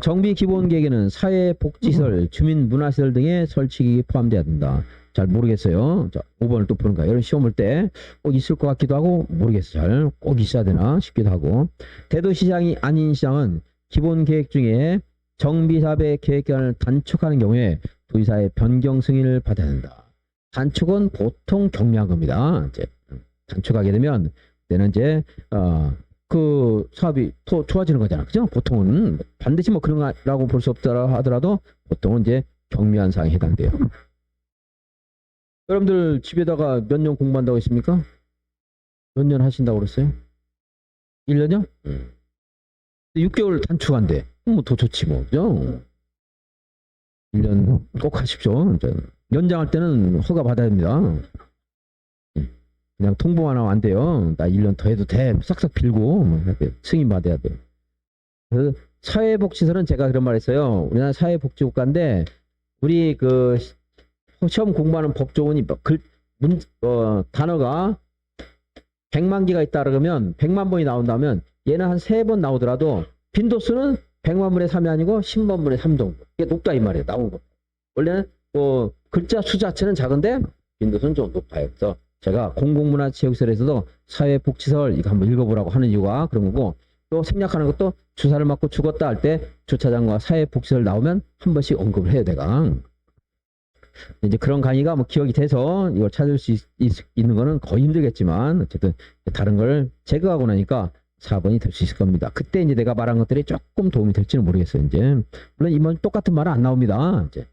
정비 기본계획에는 사회복지시설, 주민문화시설 등의 설치기 포함되어야 된다. 잘 모르겠어요. 자, 5번을 또 보는 거야. 이런 시험 볼 때 꼭 있을 것 같기도 하고 모르겠어요. 잘 꼭 있어야 되나 싶기도 하고. 대도시장이 아닌 시장은 기본계획 중에 정비사업의 계획기간을 단축하는 경우에 도지사의 변경 승인을 받아야 된다. 단축은 보통 경미한 겁니다. 이제 단축하게 되면 때는 이제 그 사업이 더 좋아지는 거잖아. 그죠? 보통은 반드시 뭐 그런 거라고 볼 수 없더라 하더라도 보통은 이제 경미한 사항에 해당돼요. 여러분들 집에다가 몇 년 공부한다고 했습니까? 몇 년 하신다고 그랬어요? 1년이요? 6개월 단축한대. 뭐 더 좋지 뭐. 그죠? 1년 꼭 하십시오. 연장할 때는 허가 받아야 됩니다. 그냥 통보만 하면 안 돼요. 나 1년 더 해도 돼. 싹싹 빌고 승인 받아야 돼요. 그래서 사회복지시설은 제가 그런 말 했어요. 우리나라 사회복지국가인데 우리 그 시험 공부하는 법조문이 단어가 100만 개가 있다 그러면 100만 번이 나온다면 얘는 한 3번 나오더라도 빈도수는 100만 분의 3이 아니고 10만 분의 3 정도. 이게 높다 이 말이에요. 나온 거. 원래는 뭐 글자 수 자체는 작은데 빈도수는 좀 높아요. 그래서 제가 공공문화체육시설에서도 사회복지시설 이거 한번 읽어보라고 하는 이유가 그런 거고, 또 생략하는 것도 주사를 맞고 죽었다 할 때 주차장과 사회복지시설 나오면 한 번씩 언급을 해요. 내가 이제 그런 강의가 뭐 기억이 돼서 이걸 찾을 수 있는 거는 거의 힘들겠지만 어쨌든 다른 걸 제거하고 나니까 4번이 될 수 있을 겁니다. 그때 이제 내가 말한 것들이 조금 도움이 될지는 모르겠어요. 이제 물론 이번 똑같은 말은 안 나옵니다. 이제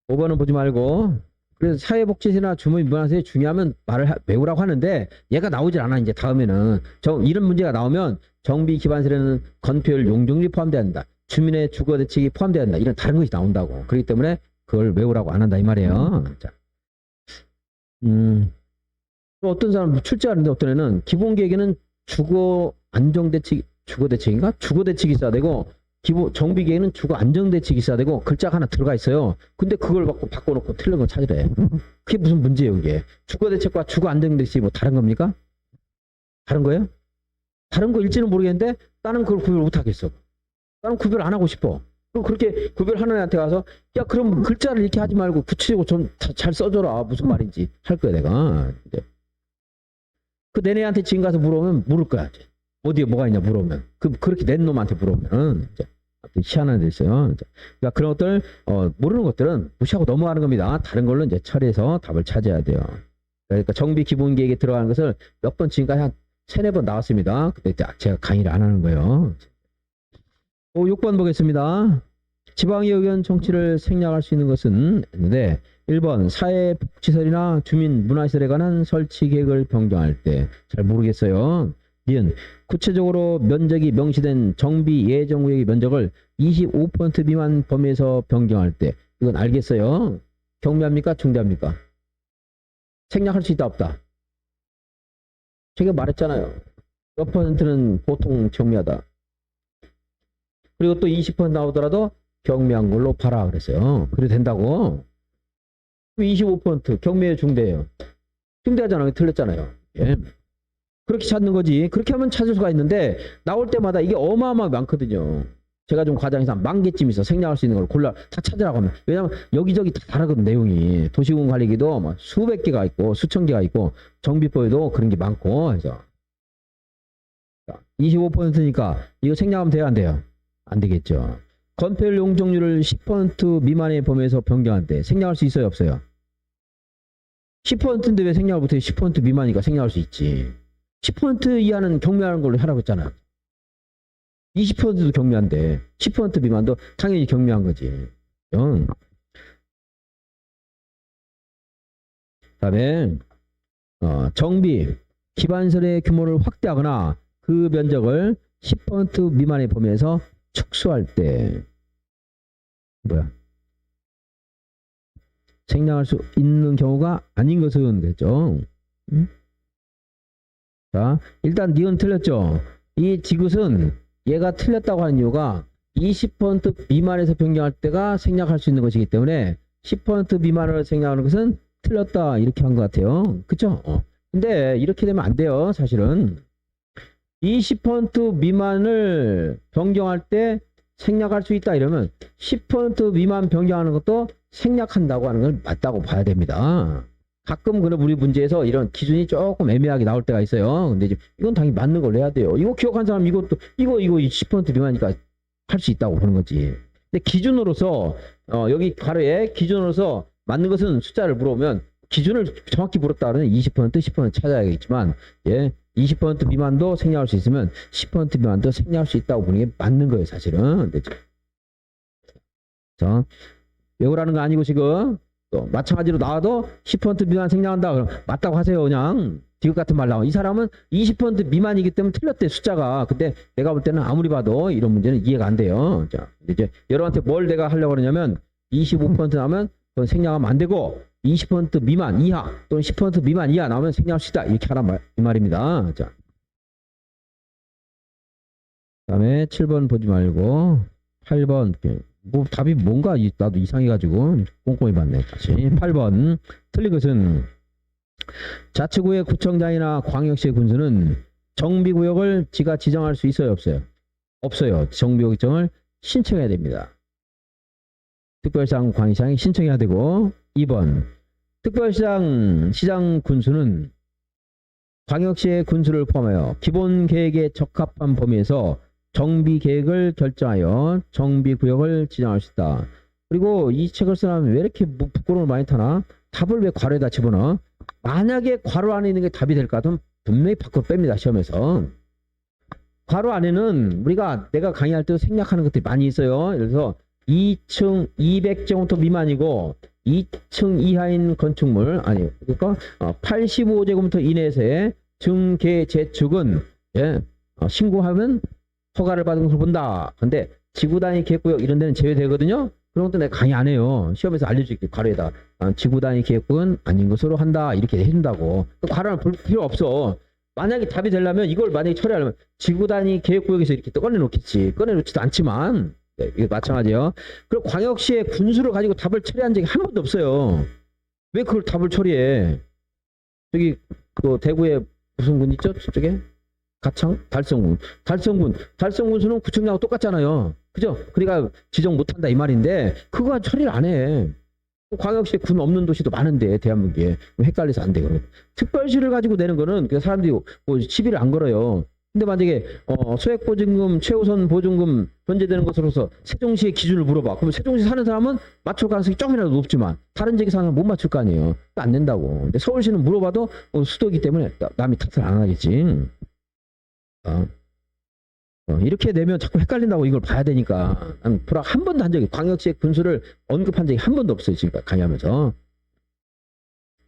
5번은 보지 말고. 그래서 사회복지세나 주민문화세 중요하면 말을 외우라고 하는데 얘가 나오질 않아. 이제 다음에는 이런 문제가 나오면 정비 기반세는 건폐율 용적률이 포함돼야 한다. 주민의 주거 대책이 포함돼야 한다. 이런 다른 것이 나온다고. 그렇기 때문에 그걸 외우라고 안 한다 이 말이에요. 자, 또 어떤 사람 출제하는데 어떤 애는 기본 계획에는 주거 안정 대책, 주거 대책인가? 주거 대책이 있어야 되고 정비 계획에는 주거 안정 대책이 있어야 되고 글자가 하나 들어가 있어요. 근데 그걸 바꿔놓고 틀린 걸 찾으래. 그게 무슨 문제예요, 이게? 주거 대책과 주거 안정 대책이 뭐 다른 겁니까? 다른 거예요? 다른 거 일지는 모르겠는데 나는 그걸 구별 못 하겠어. 나는 구별 안 하고 싶어. 그럼 그렇게 구별하는 애한테 가서 야 그럼 글자를 이렇게 하지 말고 구체적으로 좀 잘 써줘라. 무슨 말인지 할 거야 내가. 이제. 그 내내한테 지금 가서 물어보면 물을 거야. 이제. 어디에 뭐가 있냐 물어보면. 그렇게 낸 놈한테 물어보면 이제 희한한 데 있어요. 그러니까 그런 것들 모르는 것들은 무시하고 넘어가는 겁니다. 다른 걸로 이제 처리해서 답을 찾아야 돼요. 그러니까 정비 기본 계획에 들어가는 것을 몇 번 지금까지 한 3-4번 나왔습니다. 그때 제가 강의를 안 하는 거예요. 6번 보겠습니다. 지방의 의견 정치를 생략할 수 있는 것은 했는데 1번 사회복지설이나 주민문화시설에 관한 설치 계획을 변경할 때 잘 모르겠어요. 니은 구체적으로 면적이 명시된 정비 예정구역의 면적을 25% 미만 범위에서 변경할 때 이건 알겠어요. 경미합니까? 중대합니까? 생략할 수 있다 없다? 제가 말했잖아요. 몇 %는 보통 경미하다. 그리고 또 20% 나오더라도 경미한 걸로 봐라 그랬어요. 그래도 된다고. 25% 경미해요, 중대해요? 중대하잖아요. 틀렸잖아요. 예. 그렇게 찾는 거지. 그렇게 하면 찾을 수가 있는데 나올 때마다 이게 어마어마하게 많거든요. 제가 좀 과장해서 10,000개 있어. 생략할 수 있는 걸 골라 다 찾으라고 하면. 왜냐면 여기저기 다 다르거든 내용이. 도시공관리기도 막 수백 개가 있고 수천 개가 있고 정비법에도 그런 게 많고 해서 25%니까 이거 생략하면 돼요 안 돼요? 안 되겠죠. 건폐율 용적률을 10% 미만의 범위에서 변경할 때 생략할 수 있어요 없어요? 10%인데 왜 생략을 못해? 10% 미만이니까 생략할 수 있지. 10% 이하는 경미하는 걸로 하라고 했잖아. 20%도 경미한데 10% 미만도 당연히 경미한 거지. 그다음에 정비 기반설의 규모를 확대하거나 그 면적을 10% 미만의 범위에서 축소할 때 뭐야? 생략할 수 있는 경우가 아닌 것은 됐죠. 자, 일단 니은 틀렸죠. 이 지긋은 얘가 틀렸다고 하는 이유가 20% 미만에서 변경할 때가 생략할 수 있는 것이기 때문에 10% 미만으로 생략하는 것은 틀렸다 이렇게 한 것 같아요. 그쵸? 근데 이렇게 되면 안 돼요. 사실은 20% 미만을 변경할 때 생략할 수 있다 이러면 10% 미만 변경하는 것도 생략한다고 하는 걸 맞다고 봐야 됩니다. 가끔 그런 우리 문제에서 이런 기준이 조금 애매하게 나올 때가 있어요. 근데 이건 당연히 맞는 걸로 해야 돼요. 이거 기억한 사람 이거 10% 미만이니까 할 수 있다고 보는 거지. 근데 기준으로서 여기 가로에 기준으로서 맞는 것은 숫자를 물어보면 기준을 정확히 물었다 그러면 20% 10% 찾아야겠지만 20% 미만도 생략할 수 있으면 10% 미만도 생략할 수 있다고 보는 게 맞는 거예요 사실은. 자, 외우라는 거 아니고 지금 또 마찬가지로 나와도 10% 미만 생략한다 그럼 맞다고 하세요. 그냥 디귿 같은 말 나와. 이 사람은 20% 미만이기 때문에 틀렸대 숫자가. 근데 내가 볼 때는 아무리 봐도 이런 문제는 이해가 안 돼요. 자, 이제 여러분한테 뭘 내가 하려고 그러냐면 25% 나오면 그건 생략하면 안 되고 20% 미만 이하 또는 10% 미만 이하 나오면 생략할 수 있다 이렇게 하란 이 말입니다. 자, 그다음에 7번 보지 말고 8번 뭐 답이 뭔가 나도 이상해가지고 꼼꼼히 봤네. 다시 8번 틀린 것은 자치구의 구청장이나 광역시의 군수는 정비구역을 지가 지정할 수 있어요 없어요? 없어요. 정비구역 지정을 신청해야 됩니다. 특별시장 광역시장이 신청해야 되고 2번 특별시장 시장 군수는 광역시의 군수를 포함하여 기본 계획에 적합한 범위에서 정비 계획을 결정하여 정비 구역을 지정할 수 있다. 그리고 이 책을 쓰려면 왜 이렇게 부끄러움을 많이 타나? 답을 왜 괄호에다 집어넣어? 만약에 괄호 안에 있는 게 답이 될까 하면 분명히 밖으로 뺍니다. 시험에서. 괄호 안에는 내가 강의할 때 생략하는 것들이 많이 있어요. 그래서 2층 200제곱미터 미만이고 2층 이하인 건축물 그러니까 85제곱미터 이내에서의 증계 재축은 신고하면 허가를 받은 것으로 본다. 근데 지구단위 계획구역 이런 데는 제외되거든요. 그런 것도 내가 강의 안 해요. 시험에서 알려줄게. 괄호에다 지구단위 계획구역은 아닌 것으로 한다. 이렇게 해준다고. 괄호는 볼 필요 없어. 만약에 답이 되려면 이걸 만약에 처리하려면 지구단위 계획구역에서 이렇게 또 꺼내놓겠지. 꺼내놓지도 않지만 이게 마찬가지예요. 그리고 광역시의 군수를 가지고 답을 처리한 적이 한 번도 없어요. 왜 그걸 답을 처리해? 저기 그 대구에 무슨 군 있죠? 저쪽에 가창? 달성군수는 구청장하고 똑같잖아요. 그죠? 그러니까 지정 못한다 이 말인데 그거 처리를 안 해. 광역시에 군 없는 도시도 많은데 대한민국에 헷갈려서 안 돼요. 특별시를 가지고 내는 거는 사람들이 뭐 시비를 안 걸어요. 근데 만약에 소액보증금, 최우선 보증금 변제되는 것으로서 세종시의 기준을 물어봐. 그럼 세종시 사는 사람은 맞출 가능성이 조금이라도 높지만 다른 지역에 사는 사람은 못 맞출 거 아니에요. 안 된다고. 근데 서울시는 물어봐도 수도이기 때문에 남이 탓을 안 하겠지. 이렇게 내면 자꾸 헷갈린다고 이걸 봐야 되니까. 한 번도 한 적이 광역시의 군수를 언급한 적이 한 번도 없어요. 지금 강의하면서.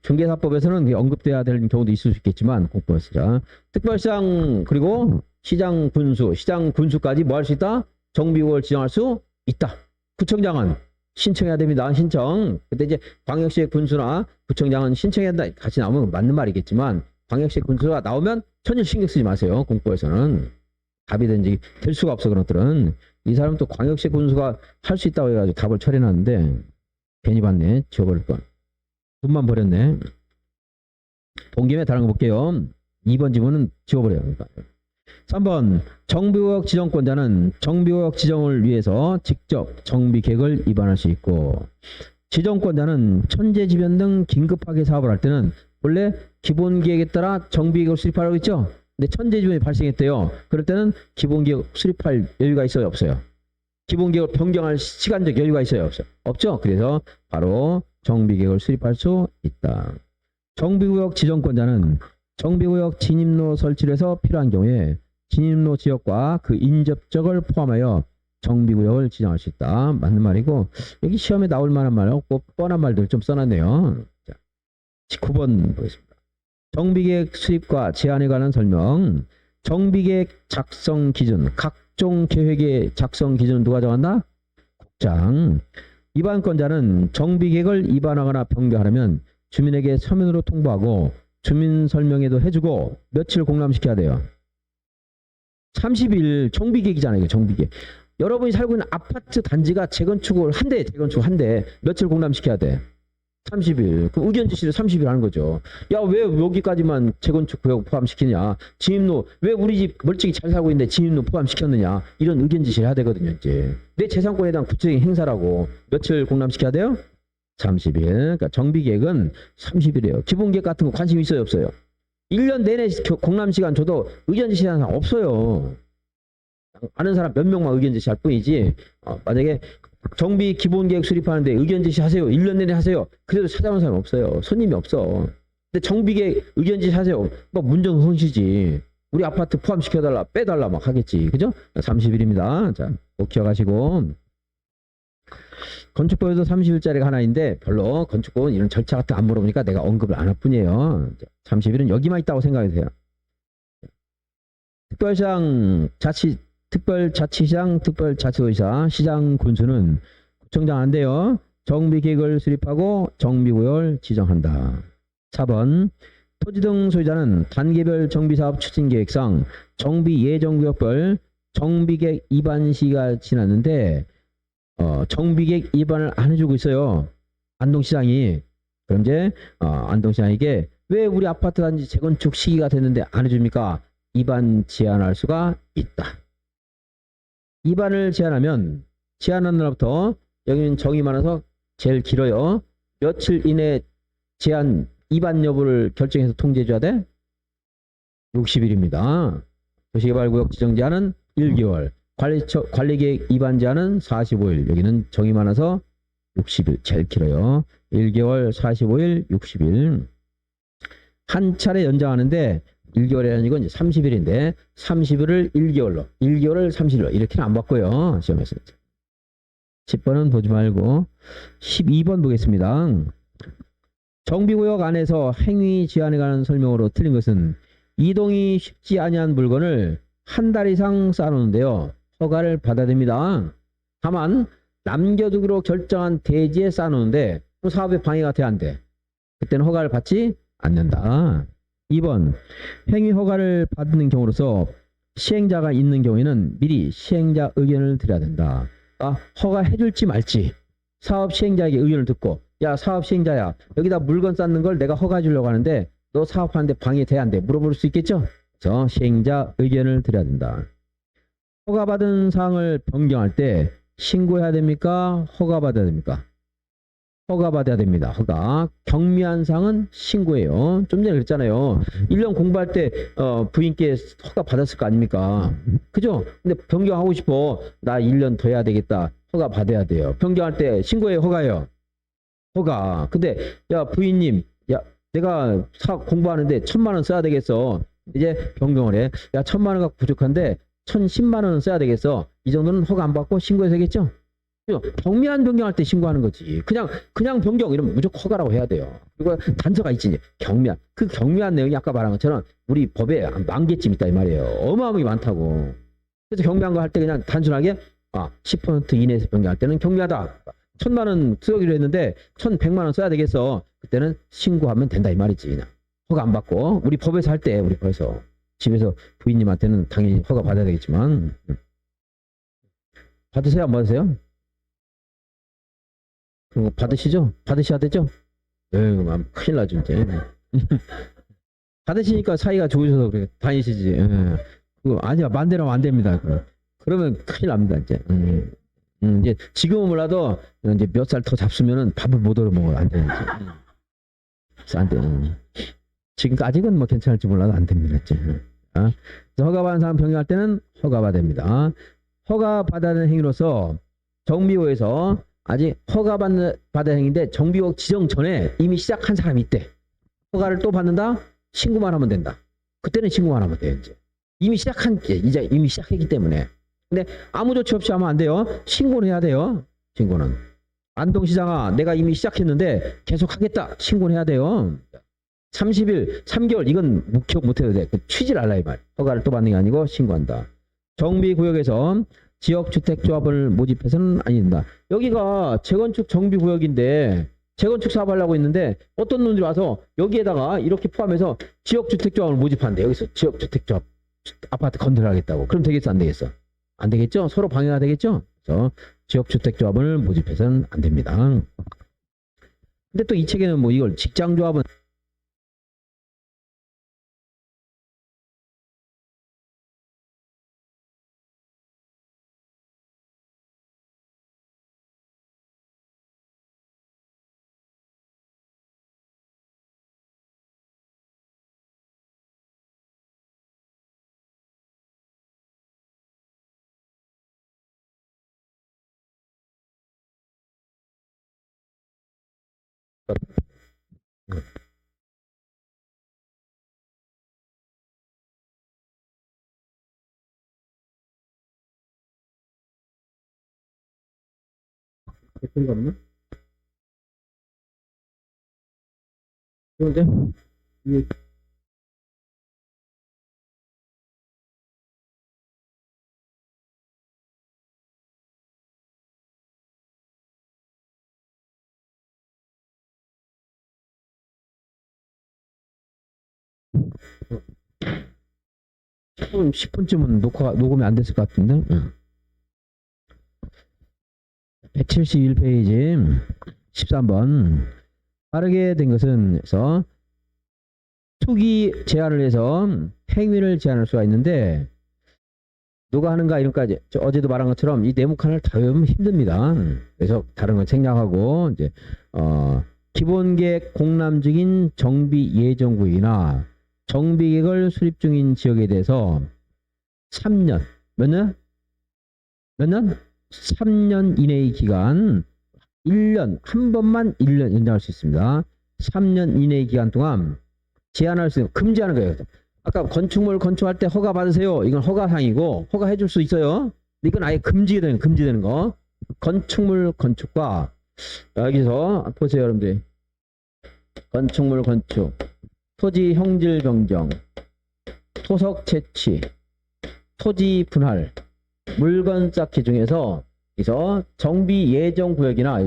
중개사법에서는 언급돼야 될 경우도 있을 수 있겠지만 공법에서 특별시장 그리고 시장 군수까지 뭐 할 수 있다? 정비구역을 지정할 수 있다. 구청장은 신청해야 됩니다. 신청. 근데 이제 광역시의 군수나 구청장은 신청해야 한다. 같이 나오면 맞는 말이겠지만 광역시의 군수가 나오면 전혀 신경 쓰지 마세요. 공법에서는 답이 될 수가 없어. 그런 것들은. 이 사람은 또 광역시 군수가 할 수 있다고 해가지고 답을 처리해놨는데 괜히 봤네. 지워버릴 건. 돈만 버렸네. 본 김에 다른 거 볼게요. 2번 지문은 지워버려요. 3번 정비구역 지정권자는 정비구역 지정을 위해서 직접 정비계획을 위반할 수 있고 지정권자는 천재지변 등 긴급하게 사업을 할 때는 원래 기본계획에 따라 정비계획을 수립하라고 했죠. 근데 천재지변이 발생했대요. 그럴 때는 기본계획 수립할 여유가 있어요? 없어요? 기본계획을 변경할 시간적 여유가 있어요? 없어요? 없죠? 그래서 바로 정비계획을 수립할 수 있다. 정비구역 지정권자는 정비구역 진입로 설치를 해서 필요한 경우에 진입로 지역과 그 인접적을 포함하여 정비구역을 지정할 수 있다. 맞는 말이고 여기 시험에 나올 만한 말 없고 뻔한 말들 좀 써놨네요. 자, 19번 보겠습니다. 정비계획 수립과 제한에 관한 설명. 정비계획 작성 기준. 각종 계획의 작성 기준은 누가 정한다? 국장. 위반권자는 정비계획을 위반하거나 변경하려면 주민에게 서면으로 통보하고 주민 설명회도 해주고 며칠 공람시켜야 돼요. 30일 정비계획이잖아요. 정비계획. 여러분이 살고 있는 아파트 단지가 재건축을 한대 며칠 공람시켜야 돼. 30일. 그럼 의견 제시를 30일 하는 거죠. 야, 왜 여기까지만 재건축 구역 포함시키냐? 진입로, 왜 우리 집 멀찍이 잘 살고 있는데 진입로 포함시켰느냐? 이런 의견 제시를 해야 되거든요, 이제. 내 재산권에 대한 구체적인 행사라고. 며칠 공람시켜야 돼요? 30일. 그러니까 정비계획은 30일이에요. 기본계획 같은 거 관심 있어요, 없어요? 1년 내내 공람시간 줘도 의견 제시하는 사람 없어요. 아는 사람 몇 명만 의견 제시할 뿐이지, 만약에 정비 기본계획 수립하는데 의견 제시하세요. 1년 내내 하세요. 그래도 찾아오는 사람 없어요. 손님이 없어. 근데 정비계획 의견 제시하세요. 뭐 문정선시지. 우리 아파트 포함시켜달라, 빼달라 막 하겠지. 그죠? 30일입니다. 자, 꼭 기억하시고. 건축법에도 30일짜리가 하나 있는데 별로 건축법은 이런 절차 같은 거 안 물어보니까 내가 언급을 안 할 뿐이에요. 30일은 여기만 있다고 생각해주세요. 특별자치시장, 특별자치도지사, 시장 군수는 구청장 안 돼요. 정비계획을 수립하고 정비구역을 지정한다. 4번 토지 등 소유자는 단계별 정비사업 추진계획상 정비예정구역별 정비계획 위반 시기가 지났는데 정비계획 위반을 안 해주고 있어요. 안동시장이. 그럼 이제 안동시장에게 왜 우리 아파트 단지 재건축 시기가 됐는데 안 해줍니까? 위반 제한할 수가 있다. 위반을 제한하면 제한한 날부터 여기는 정이 많아서 제일 길어요. 며칠 이내 제한 위반 여부를 결정해서 통지해 줘야 돼? 60일입니다. 도시개발구역 지정 제한은 1개월. 관리계획 위반 제한은 45일. 여기는 정이 많아서 60일 제일 길어요. 1개월, 45일, 60일. 한 차례 연장하는데 1개월이 아니고 이제 30일인데 30일을 1개월로, 1개월을 30일로 이렇게는 안 바꿔요. 시험에서. 10번은 보지 말고 12번 보겠습니다. 정비구역 안에서 행위 제한에 관한 설명으로 틀린 것은 이동이 쉽지 아니한 물건을 한 달 이상 쌓아놓는데요. 허가를 받아야 됩니다. 다만 남겨두기로 결정한 대지에 쌓아놓는데 사업에 방해가 돼야 안 돼. 그때는 허가를 받지 않는다. 2번 행위 허가를 받는 경우로서 시행자가 있는 경우에는 미리 시행자 의견을 드려야 된다. 허가해줄지 말지 사업 시행자에게 의견을 듣고 야 사업 시행자야 여기다 물건 쌓는 걸 내가 허가해 주려고 하는데 너 사업하는데 방해돼야 안 돼. 물어볼 수 있겠죠? 그래서 시행자 의견을 드려야 된다. 허가받은 사항을 변경할 때 신고해야 됩니까? 허가받아야 됩니까? 허가받아야 됩니다. 허가. 경미한 사항은 신고해요. 좀 전에 그랬잖아요. 1년 공부할 때 부인께 허가 받았을 거 아닙니까? 그죠? 근데 변경하고 싶어. 나 1년 더 해야 되겠다. 허가 받아야 돼요. 변경할 때 신고해요? 허가예요? 허가. 근데 야 부인님 야 내가 공부하는데 1,000만 원 써야 되겠어. 이제 변경을 해. 야 1,000만 원 갖고 부족한데 1,010만 원은 써야 되겠어. 이 정도는 허가 안 받고 신고해서 되겠죠? 경미한 변경할 때 신고하는 거지. 그냥 변경 이러면 무조건 허가라고 해야 돼요. 그리고 단서가 있지. 경미한. 그 경미한 내용이 아까 말한 것처럼 우리 법에 10,000개쯤 있다 이 말이에요. 어마어마하게 많다고. 그래서 경미한 거 할 때 그냥 단순하게 10% 이내에서 변경할 때는 경미하다. 1,000만 원 쓰기로 했는데 1,100만 원 써야 되겠어. 그때는 신고하면 된다 이 말이지. 그냥 허가 안 받고 우리 법에서 할 때 우리 법에서 집에서 부인님한테는 당연히 허가 받아야 되겠지만 받으세요 안 받으세요? 받으시죠? 받으셔야 되죠? 에휴, 큰일 나죠, 이제. 받으시니까 사이가 좋으셔서 그래, 다니시지. 아니야, 만대로 안 됩니다. 그러면 큰일 납니다, 이제. 이제 지금은 몰라도 이제 몇 살 더 잡수면은 밥을 못 얻어 먹어요. 안 되는지. 안 돼. 지금까지는 뭐 괜찮을지 몰라도 안 됩니다, 이제. 허가받은 사람 변경할 때는 허가받습니다. 허가받는 행위로서 정비호에서 아직 허가받는 행위인데 정비구역 지정 전에 이미 시작한 사람이 있대. 허가를 또 받는다? 신고만 하면 된다. 그때는 신고만 하면 돼요. 이미 시작했기 때문에. 근데 아무 조치 없이 하면 안 돼요. 신고는 해야 돼요. 신고는. 안동시장아 내가 이미 시작했는데 계속 하겠다. 신고는 해야 돼요. 30일, 3개월 이건 묵혀 못해도 돼. 취지를 알라 이 말. 허가를 또 받는 게 아니고 신고한다. 정비구역에서 지역주택조합을 모집해서는 안 된다. 여기가 재건축 정비구역인데 재건축 사업하려고 했는데 어떤 놈들이 와서 여기에다가 이렇게 포함해서 지역주택조합을 모집한대. 여기서 지역주택조합 아파트 건설하겠다고. 그럼 되겠어 안 되겠어? 안 되겠죠? 서로 방해가 되겠죠? 그래서 지역주택조합을 모집해서는 안 됩니다. 근데 또 이 책에는 뭐 이걸 직장조합은 소리가 없나? 그런데 이게 지금 10분쯤은 녹음이 안 됐을 것 같은데. 171페이지 13번 빠르게 된 것은 그래서 투기 제한을 해서 행위를 제한할 수가 있는데 누가 하는가 이런까지 어제도 말한 것처럼 이 네모칸을 다 외우면 힘듭니다. 그래서 다른 건 생략하고 이제 기본계획 공람 중인 정비 예정구역이나 정비계획을 수립 중인 지역에 대해서 3년 몇 년? 몇 년? 3년 이내의 기간 1년, 한 번만 1년 연장할 수 있습니다. 3년 이내의 기간 동안 제한할 수 있는, 금지하는 거예요. 아까 건축물 건축할 때 허가 받으세요. 이건 허가사항이고 허가해 줄 수 있어요. 이건 아예 금지되는 거. 건축물 건축과 여기서 보세요, 여러분들. 건축물 건축, 토지 형질 변경, 토석 채취, 토지 분할, 물건 쌓기 중에서 정비 예정 구역이나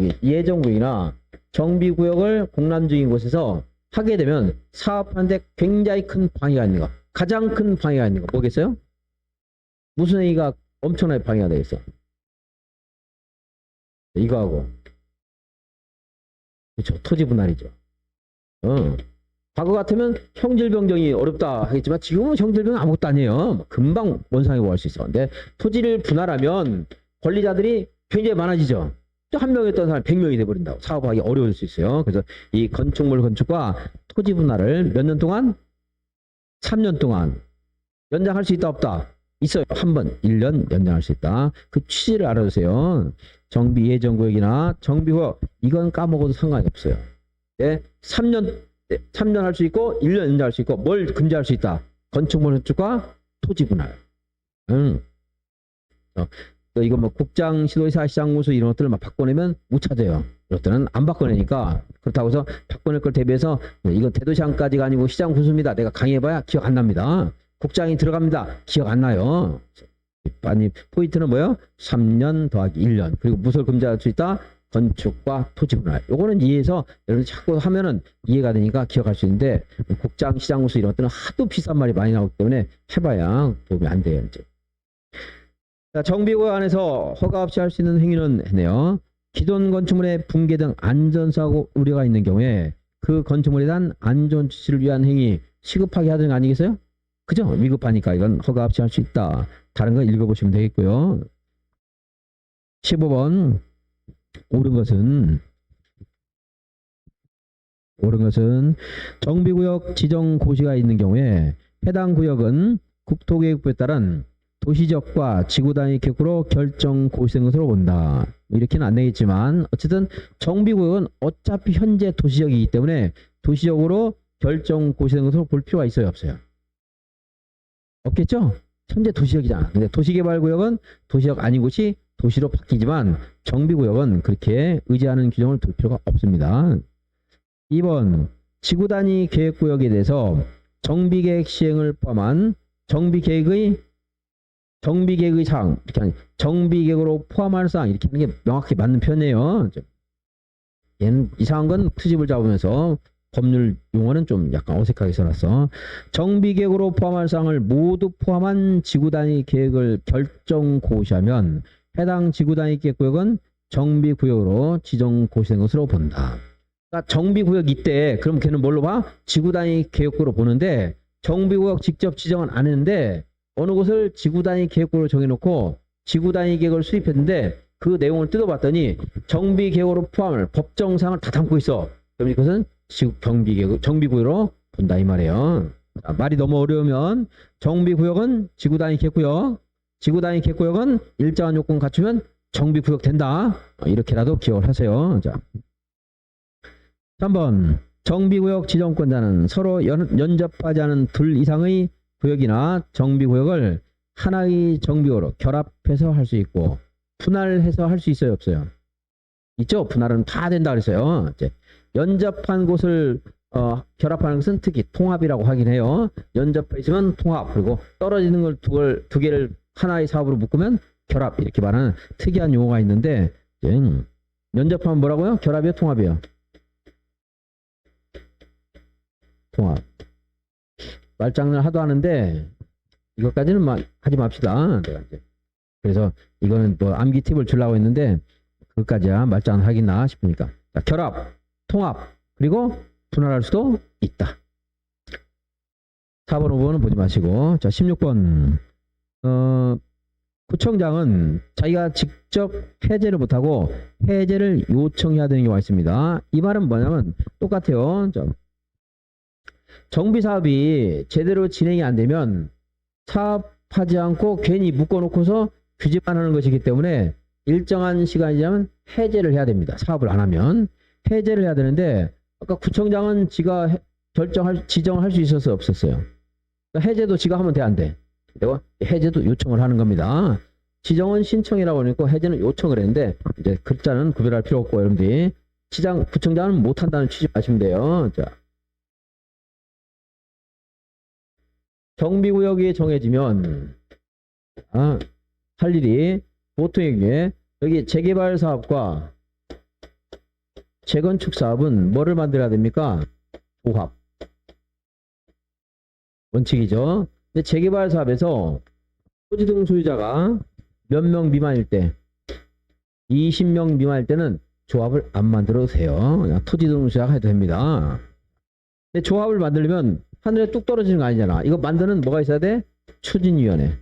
정비 구역을 공람 중인 곳에서 하게 되면 사업하는데 굉장히 큰 방해가 있는 거. 가장 큰 방해가 있는 거 뭐겠어요? 무슨 행위가 엄청나게 방해가 되겠어? 이거하고. 그렇죠. 토지 분할이죠. 과거 같으면 형질 변경이 어렵다 하겠지만 지금은 형질 변경 아무것도 아니에요. 금방 원상이 구할 수 있어. 근데 토지를 분할하면 권리자들이 굉장히 많아지죠. 한 명이었던 사람이 100명이 돼버린다고. 사업하기 어려울 수 있어요. 그래서 이 건축물 건축과 토지 분할을 몇 년 동안? 3년 동안 연장할 수 있다 없다? 있어요. 한 번 1년 연장할 수 있다. 그 취지를 알아두세요. 정비 예정구역이나 정비구역 이건 까먹어도 상관이 없어요. 네, 3년 할 수 있고 1년 연장할 수 있고 뭘 금지할 수 있다? 건축물 건축과 토지 분할. 또 이거 뭐 국장, 시도지사, 시장군수 이런 것들을 막 바꿔내면 못 찾아요. 이것들은 안 바꿔내니까. 그렇다고 해서 바꿔낼 걸 대비해서 이건 대도시장까지가 아니고 시장군수입니다. 내가 강의해봐야 기억 안 납니다. 국장이 들어갑니다. 기억 안 나요. 아니 포인트는 뭐예요? 3년 더하기 1년. 그리고 무엇을 금지할 수 있다? 건축과 토지 분할. 요거는 이해해서 여러분 자꾸 하면은 이해가 되니까 기억할 수 있는데 국장, 시장군수 이런 것들은 하도 비싼 말이 많이 나오기 때문에 해봐야 도움이 안 돼요. 이제. 자, 정비구역 안에서 허가 없이 할 수 있는 행위는 했네요. 기존 건축물의 붕괴 등 안전사고 우려가 있는 경우에 그 건축물에 대한 안전 조치를 위한 행위 시급하게 하는 거 아니겠어요? 그죠? 위급하니까 이건 허가 없이 할 수 있다. 다른 거 읽어보시면 되겠고요. 15번 옳은 것은 정비구역 지정 고시가 있는 경우에 해당 구역은 국토계획부에 따른 도시적과 지구단위 계획으로 결정 고시된 것으로 본다. 이렇게는 안 되겠지만 어쨌든 정비구역은 어차피 현재 도시적이기 때문에 도시적으로 결정 고시된 것으로 볼 필요가 있어요, 없어요? 없겠죠? 현재 도시적이잖아. 근데 도시개발구역은 도시적 아닌 곳이 도시로 바뀌지만 정비구역은 그렇게 의지하는 규정을 둘 필요가 없습니다. 2번 지구단위 계획구역에 대해서 정비계획 시행을 포함한 정비계획의 사항, 이렇게 아니, 정비계획으로 포함할 사항 이렇게 하는 게 명확히 맞는 표현이에요. 얘는 이상한 건 트집을 잡으면서 법률 용어는 좀 약간 어색하게 써놨어. 정비계획으로 포함할 사항을 모두 포함한 지구단위 계획을 결정 고시하면 해당 지구단위 계획구역은 정비구역으로 지정 고시된 것으로 본다. 그러니까 정비구역 이때 그럼 걔는 뭘로 봐? 지구단위 계획구로 보는데 정비구역 직접 지정은 안 했는데 어느 곳을 지구단위 계획구로 정해놓고 지구단위 계획을 수립했는데 그 내용을 뜯어봤더니 정비계획으로 포함을 법정사항을 다 담고 있어. 그럼 이것은 정비구역으로 본다 이 말이에요. 자, 말이 너무 어려우면 정비구역은 지구단위 계획구역, 지구단위 계획구역은 일정한 요건 갖추면 정비구역 된다. 이렇게라도 기억을 하세요. 자, 3번 정비구역 지정권자는 서로 연접하지 않은 둘 이상의 구역이나 정비구역을 하나의 정비구역으로 결합해서 할 수 있고 분할해서 할 수 있어요, 없어요? 있죠? 분할은 다 된다 그랬어요. 이제 연접한 곳을 결합하는 것은 특히 통합이라고 하긴 해요. 연접해 있으면 통합, 그리고 떨어지는 걸 두 개를 하나의 사업으로 묶으면 결합, 이렇게 말하는 특이한 용어가 있는데 연접하면 뭐라고요? 결합이요? 통합이요? 통합. 말장난 하도 하는데 이것까지는 하지 맙시다. 내가 이제. 그래서 이거는 뭐 암기 팁을 주려고 했는데 그것까지야 말장난 하겠나 싶으니까. 자, 결합, 통합, 그리고 분할할 수도 있다. 4번, 5번은 보지 마시고. 자, 16번. 구청장은 자기가 직접 해제를 못하고 해제를 요청해야 되는 경우가 있습니다. 이 말은 뭐냐면 똑같아요. 자, 정비사업이 제대로 진행이 안 되면 사업하지 않고 괜히 묶어놓고서 규제만 하는 것이기 때문에 일정한 시간이 지나면 해제를 해야 됩니다. 사업을 안 하면 해제를 해야 되는데 아까 구청장은 지가 지정할 수 있어서 없었어요. 그러니까 해제도 지가 하면 돼, 안 돼? 내가 해제도 요청을 하는 겁니다. 지정은 신청이라고 하니까 해제는 요청을 했는데 이제 글자는 구별할 필요 없고 여러분들이 구청장은 못한다는 취지 마시면 돼요. 자, 정비구역이 정해지면 할 일이 보통의 경우에 여기 재개발 사업과 재건축 사업은 뭐를 만들어야 됩니까? 조합. 원칙이죠. 근데 재개발 사업에서 토지 등 소유자가 몇 명 미만일 때, 20명 미만일 때는 조합을 안 만들어도 돼요. 그냥 토지 등 소유자가 해도 됩니다. 근데 조합을 만들려면 하늘에 뚝 떨어지는 거 아니잖아. 이거 만드는 뭐가 있어야 돼? 추진위원회.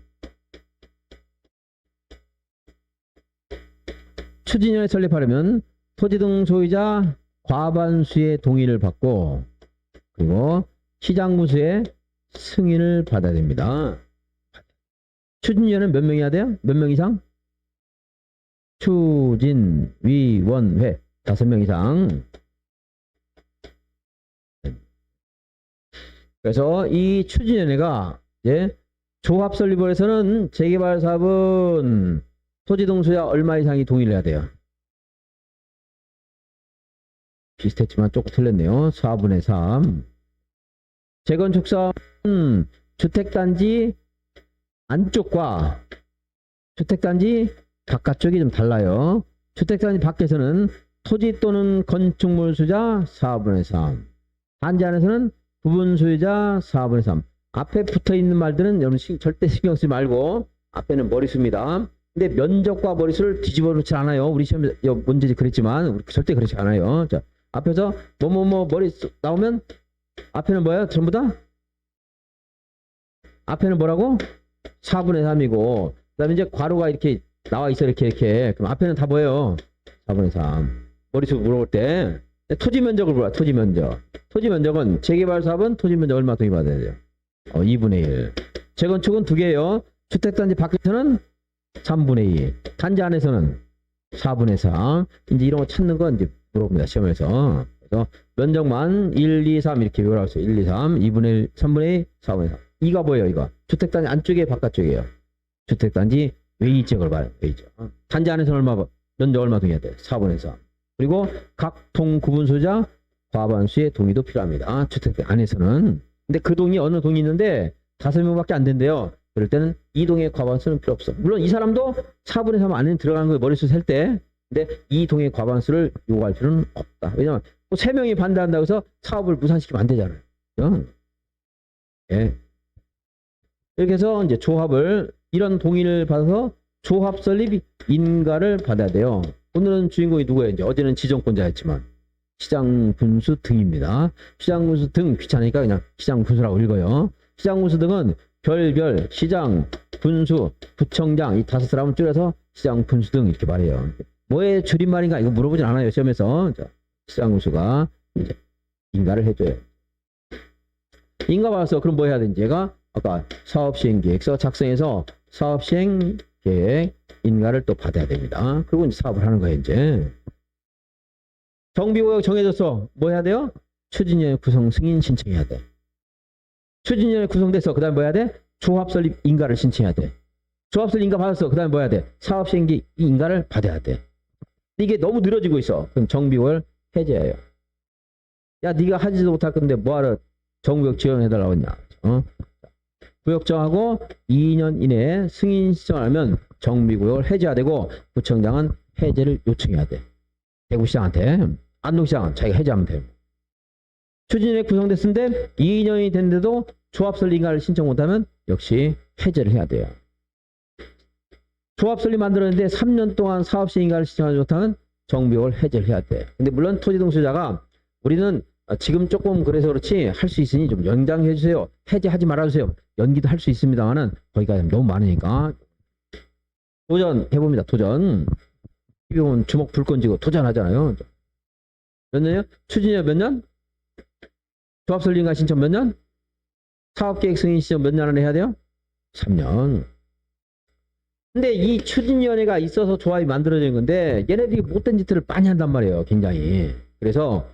추진위원회 설립하려면 토지 등 소유자 과반수의 동의를 받고 그리고 시장군수의 승인을 받아야 됩니다. 추진위원회는 몇 명이야 돼요? 몇 명 이상? 추진위원회 5명 이상. 그래서 이 추진위원회가 이제 조합 설립을 해서는 재개발 사업은 토지 등 소유자 얼마 이상이 동의를 해야 돼요? 비슷했지만 조금 틀렸네요. 4분의 3. 재건축 사업은 주택단지 안쪽과 주택단지 바깥쪽이 좀 달라요. 주택단지 밖에서는 토지 또는 건축물 소유자 4분의 3. 단지 안에서는 부분 소유자 4분의 3. 앞에 붙어 있는 말들은 여러분 절대 신경 쓰지 말고 앞에는 머리수입니다. 근데 면적과 머리수를 뒤집어 놓지 않아요. 우리 시험 문제지 그랬지만 우리 절대 그렇지 않아요. 자, 앞에서 뭐뭐뭐 머리수 나오면 앞에는 뭐예요? 전부 다? 앞에는 뭐라고? 4분의 3이고 그 다음에 이제 괄호가 이렇게 나와 있어 이렇게 그럼 앞에는 다 뭐예요? 4분의 3. 머리수 물어볼 때 토지 면적을 물어봐. 토지 면적. 토지 면적은 재개발 사업은 토지 면적 얼마 동의받아야 돼요? 2분의 1. 재건축은 2개예요. 주택단지 밖에서는 3분의 2. 단지 안에서는 4분의 3. 이제 이런 거 찾는 건 이제 물어봅니다. 시험에서. 그래서 면적만 1, 2, 3 이렇게 외우라고 했어요. 1, 2, 3, 2분의 1, 3분의 2, 4분의 3. 이가 뭐예요? 이거. 주택단지 안쪽에 바깥쪽이에요. 주택단지 외지역을 봐요. 외지역. 단지 안에서는 얼마, 면적 얼마 동의해야 돼요? 4분의 3. 그리고 각 동 구분 소유자 과반수의 동의도 필요합니다. 주택 안에서는. 근데 그 동이 어느 동이 있는데 5명밖에 안 된대요. 그럴 때는 이 동의 과반수는 필요 없어. 물론 이 사람도 4분의 3 안에 들어가는 거예요. 머릿수 셀 때. 근데 이 동의 과반수를 요구할 필요는 없다. 왜냐면 3명이 반대한다고 해서 사업을 무산시키면 안 되잖아요. 예. 이렇게 해서 이제 조합을 이런 동의를 받아서 조합 설립 인가를 받아야 돼요. 오늘은 주인공이 누구예요? 이제 어제는 지정권자였지만 시장 군수 등입니다. 시장 군수 등 귀찮으니까 그냥 시장 군수라고 읽어요. 시장 군수 등은 별별 시장 군수 구청장 이 5사람을 줄여서 시장 군수 등 이렇게 말해요. 뭐의 줄임말인가 이거 물어보진 않아요. 시험에서. 자, 시장 군수가 이제 인가를 해줘요. 인가 받아서 그럼 뭐 해야 되는지 얘가 아까 사업시행계획서 작성해서 사업시행계획 인가를 또 받아야 됩니다. 그리고 이제 사업을 하는 거예요. 이제 정비구역 정해졌어. 뭐 해야 돼요? 추진위원회 구성 승인 신청해야 돼. 추진위원회 구성돼서 그 다음에 뭐 해야 돼? 조합 설립 인가를 신청해야 돼. 조합 설립 인가 받았어. 그 다음에 뭐 해야 돼? 사업시행계획 인가를 받아야 돼. 이게 너무 늘어지고 있어. 그럼 정비구역을 해제해요. 야 네가 하지도 못할 건데 뭐하러 정구역 지원해달라고 했냐. 구역 정하고 2년 이내에 승인 신청을 하면 정비구역을 해제해야 되고 구청장은 해제를 요청해야 돼. 대구시장한테. 안동시장은 자기가 해제하면 돼요. 추진위원회 구성됐는데 2년이 됐는데도 조합 설립 인가를 신청 못하면 역시 해제를 해야 돼요. 조합 설립 만들었는데 3년 동안 사업 시행 인가를 신청하지 못하면 정비구역을 해제를 해야 돼. 근데 물론 토지등 소유자가 우리는 지금 조금 그래서 그렇지 할 수 있으니 좀 연장해 주세요. 해제하지 말아주세요. 연기도 할 수 있습니다만은 거기까지 너무 많으니까 도전해봅니다. 도전. 이병헌 주먹 불 건지고 도전하잖아요. 몇 년이요? 추진위원회 몇 년? 조합 설립 인가 신청 몇 년? 사업계획 승인 신청 몇 년 안에 해야 돼요? 3년. 근데 이 추진위원회가 있어서 조합이 만들어진 건데 얘네들이 못된 짓들을 많이 한단 말이에요. 굉장히. 그래서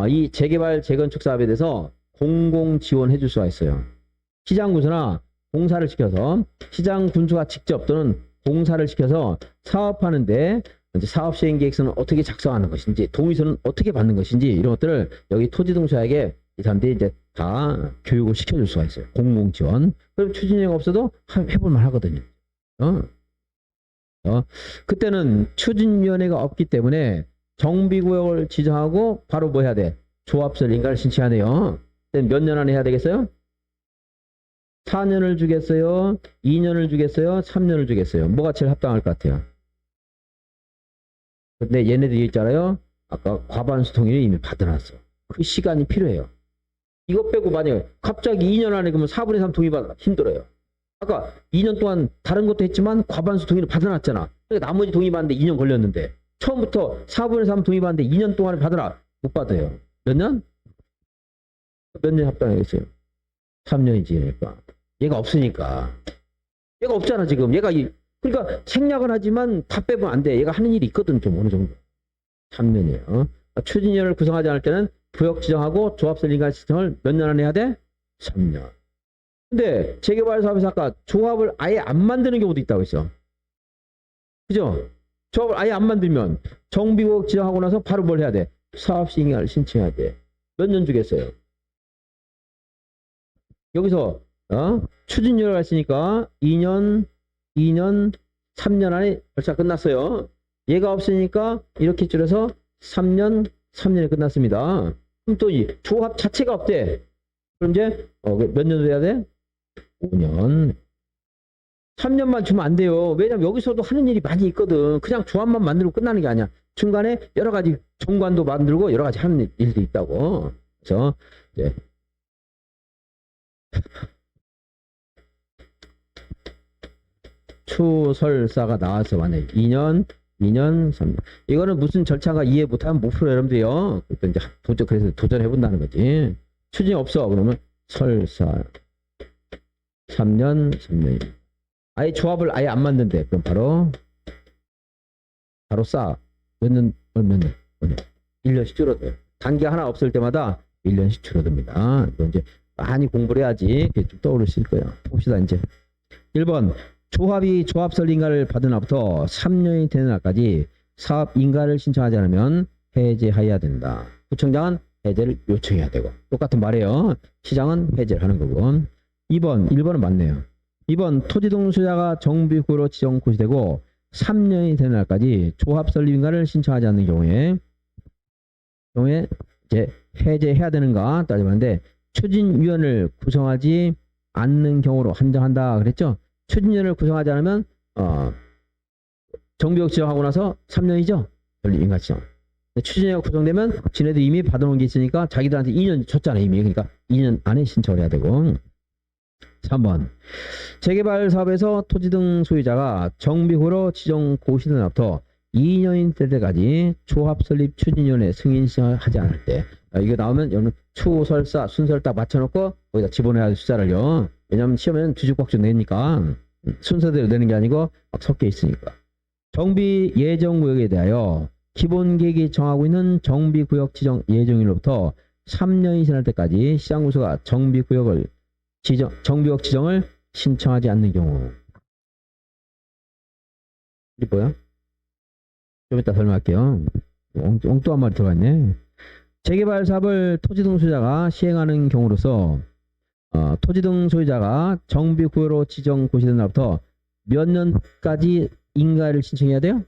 이 재개발 재건축 사업에 대해서 공공 지원해 줄 수가 있어요. 시장 군수나 공사를 시켜서 시장 군수가 직접 또는 공사를 시켜서 사업하는데 이제 사업 시행 계획서는 어떻게 작성하는 것인지 동의서는 어떻게 받는 것인지 이런 것들을 여기 토지동수사에게 이 사람들이 이제 다 교육을 시켜줄 수가 있어요. 공공 지원. 그럼 추진위가 없어도 해볼 만 하거든요. 그때는 추진위원회가 없기 때문에 정비구역을 지정하고 바로 뭐 해야 돼? 조합설 인가를 신청해야 돼요. 몇 년 안에 해야 되겠어요? 4년을 주겠어요? 2년을 주겠어요? 3년을 주겠어요? 뭐가 제일 합당할 것 같아요? 근데 얘네들이 있잖아요. 아까 과반수 통일을 이미 받아놨어. 그 시간이 필요해요. 이것 빼고 만약에 갑자기 2년 안에 그러면 4분의 3 동의받아 힘들어요. 아까 2년 동안 다른 것도 했지만 과반수 동의를 받아놨잖아. 그러니까 나머지 동의받는데 2년 걸렸는데 처음부터 4분의 3 동의받는데 2년 동안에 받으라. 못 받아요. 몇 년? 몇 년 합당하겠어요? 3년이지. 그러니까 얘가 없으니까. 얘가 없잖아 지금. 얘가 그러니까 생략은 하지만 다 빼면 안 돼. 얘가 하는 일이 있거든 좀 어느 정도. 3년이에요. 추진위원회를 구성하지 않을 때는 구역 지정하고 조합설 인가 신청을 몇 년 안에 해야 돼? 3년. 근데 재개발 사업에서 아까 조합을 아예 안 만드는 경우도 있다고 했어. 그죠? 조합을 아예 안 만들면 정비구역 지정하고 나서 바로 뭘 해야 돼? 사업 시행을 신청해야 돼. 몇 년 주겠어요? 여기서 추진위원회가 있으니까 2년, 3년 안에 절차 끝났어요. 얘가 없으니까 이렇게 줄여서 3년에 끝났습니다. 그럼 또 이 조합 자체가 없대. 그럼 이제 몇 년 돼야 돼? 5년. 3년만 주면 안 돼요. 왜냐면 여기서도 하는 일이 많이 있거든. 그냥 조합만 만들고 끝나는 게 아니야. 중간에 여러 가지 정관도 만들고 여러 가지 하는 일도 있다고. 그래서 이제 추설사가 나와서 만약에 2년, 3년. 이거는 무슨 절차가 이해 못하면 못 풀어 여러분들이요. 그래서 도전해본다는 거지. 추진이 없어. 그러면 설사 3년. 아예 조합을 아예 안 만든대. 그럼 바로 싸. 몇 년? 1년씩 줄어들어요. 단계 하나 없을 때마다 1년씩 줄어듭니다. 이거 이제 많이 공부를 해야지 좀 떠오르실 거예요. 봅시다 이제. 1번 조합이 조합설 인가를 받은 날부터 3년이 되는 날까지 사업 인가를 신청하지 않으면 해제해야 된다. 구청장은 해제를 요청해야 되고 똑같은 말이에요. 시장은 해제를 하는 거고. 1번은 맞네요. 2번 토지동 소유자가 정비구역으로 지정 고시되고 3년이 되는 날까지 조합 설립 인가를 신청하지 않는 경우에 이제 해제해야 되는가 따져봤는데 추진위원을 구성하지 않는 경우로 한정한다 그랬죠. 추진위원을 구성하지 않으면 정비구역 지정하고 나서 3년이죠. 설립 인가 지정. 추진위가 구성되면 지네들 이미 받아놓은 게 있으니까 자기들한테 2년 줬잖아 이미. 그러니까 2년 안에 신청을 해야 되고. 3번 재개발 사업에서 토지 등 소유자가 정비구역으로 지정 고시된 날부터 2년이 될 때까지 조합 설립 추진위원회 승인 신청을 하지 않을 때 이거 나오면 여러분 추설사 순서를 딱 맞춰놓고 거기다 집어넣어야 될 숫자를요. 왜냐하면 시험에는 뒤죽박죽 내니까 순서대로 내는 게 아니고 막 섞여 있으니까. 정비 예정구역에 대하여 기본계획이 정하고 있는 정비구역 지정 예정일로부터 3년이 지날 때까지 시장군수가 정비구역 지정을 신청하지 않는 경우. 이게 뭐야? 좀 이따 설명할게요. 엉뚱한 말이 들어갔네. 재개발 사업을 토지등 소유자가 시행하는 경우로서 토지등 소유자가 정비구역으로 지정 고시된 날부터 몇 년까지 인가를 신청해야 돼요?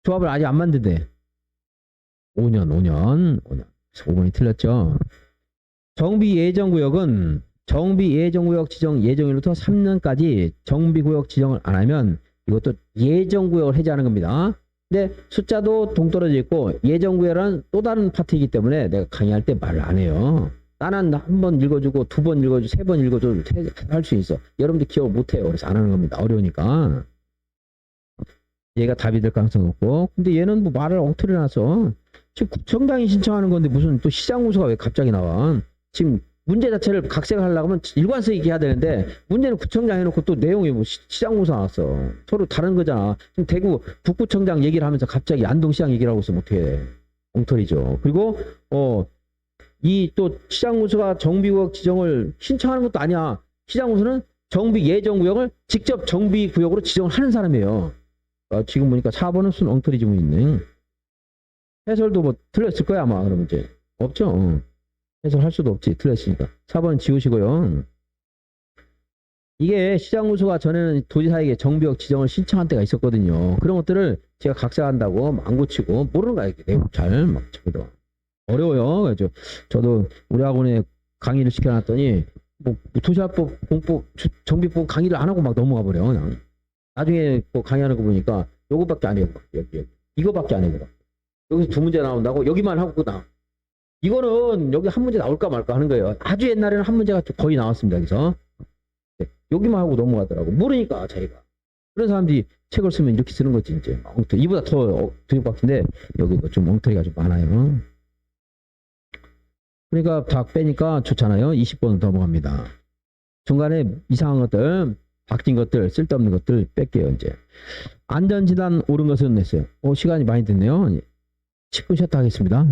조합을 아직 안 만든대. 5년이 틀렸죠. 정비 예정구역은 정비 예정구역 지정 예정일로부터 3년까지 정비구역 지정을 안 하면 이것도 예정구역을 해제하는 겁니다. 근데 숫자도 동떨어져 있고 예정구역은 또 다른 파트이기 때문에 내가 강의할 때 말을 안 해요. 나는 한 번 읽어주고 2번 읽어주고 3번 읽어줘도 할 수 있어. 여러분들 기억을 못해요. 그래서 안 하는 겁니다. 어려우니까. 얘가 답이 될 가능성이 없고. 근데 얘는 뭐 말을 엉터리 놔서 지금 구청장이 신청하는 건데 무슨 또 시장군수가 왜 갑자기 나와. 지금 문제 자체를 각색하려고 하면 일관성 있게 해야 되는데 문제는 구청장 해놓고 또 내용이 뭐 시장공사 나왔어. 서로 다른 거잖아. 지금 대구 북구청장 얘기를 하면서 갑자기 안동시장 얘기를 하고 있으면 어떡해. 엉터리죠. 그리고 이 또 시장공사가 정비구역 지정을 신청하는 것도 아니야. 시장공사는 정비 예정구역을 직접 정비구역으로 지정을 하는 사람이에요. 지금 보니까 4번은 순 엉터리 지문이 있네. 해설도 뭐 틀렸을 거야 아마. 그럼 이제 없죠. 해설할 수도 없지. 틀렸으니까. 4번은 지우시고요. 이게 시장공사가 전에는 도지사에게 정비구역 지정을 신청한 때가 있었거든요. 그런 것들을 제가 각색한다고 안 고치고 모르는 거야. 이렇게 내용 잘 막 적어도 어려워요. 그래서 저도 우리 학원에 강의를 시켜놨더니 뭐 도시화법, 공법, 정비법 강의를 안 하고 막 넘어가 버려. 그냥. 나중에 뭐 강의하는 거 보니까 요거밖에 안 해요. 여기. 이거밖에 안 해요. 여기서 두 문제 나온다고 여기만 하고 나. 이거는 여기 한 문제 나올까 말까 하는 거예요. 아주 옛날에는 한 문제가 거의 나왔습니다. 여기서. 여기만 하고 넘어가더라고. 모르니까 자기가. 그런 사람들이 책을 쓰면 이렇게 쓰는 거지 이제. 엉터리. 이보다 더 등박인데 여기도 좀 엉터리가 좀 많아요. 그러니까 다 빼니까 좋잖아요. 20번 넘어갑니다. 중간에 이상한 것들, 바뀐 것들, 쓸데없는 것들 뺄게요. 이제 안전진단 옳은 것은 냈어요. 시간이 많이 됐네요. 10분 쉬었다 하겠습니다.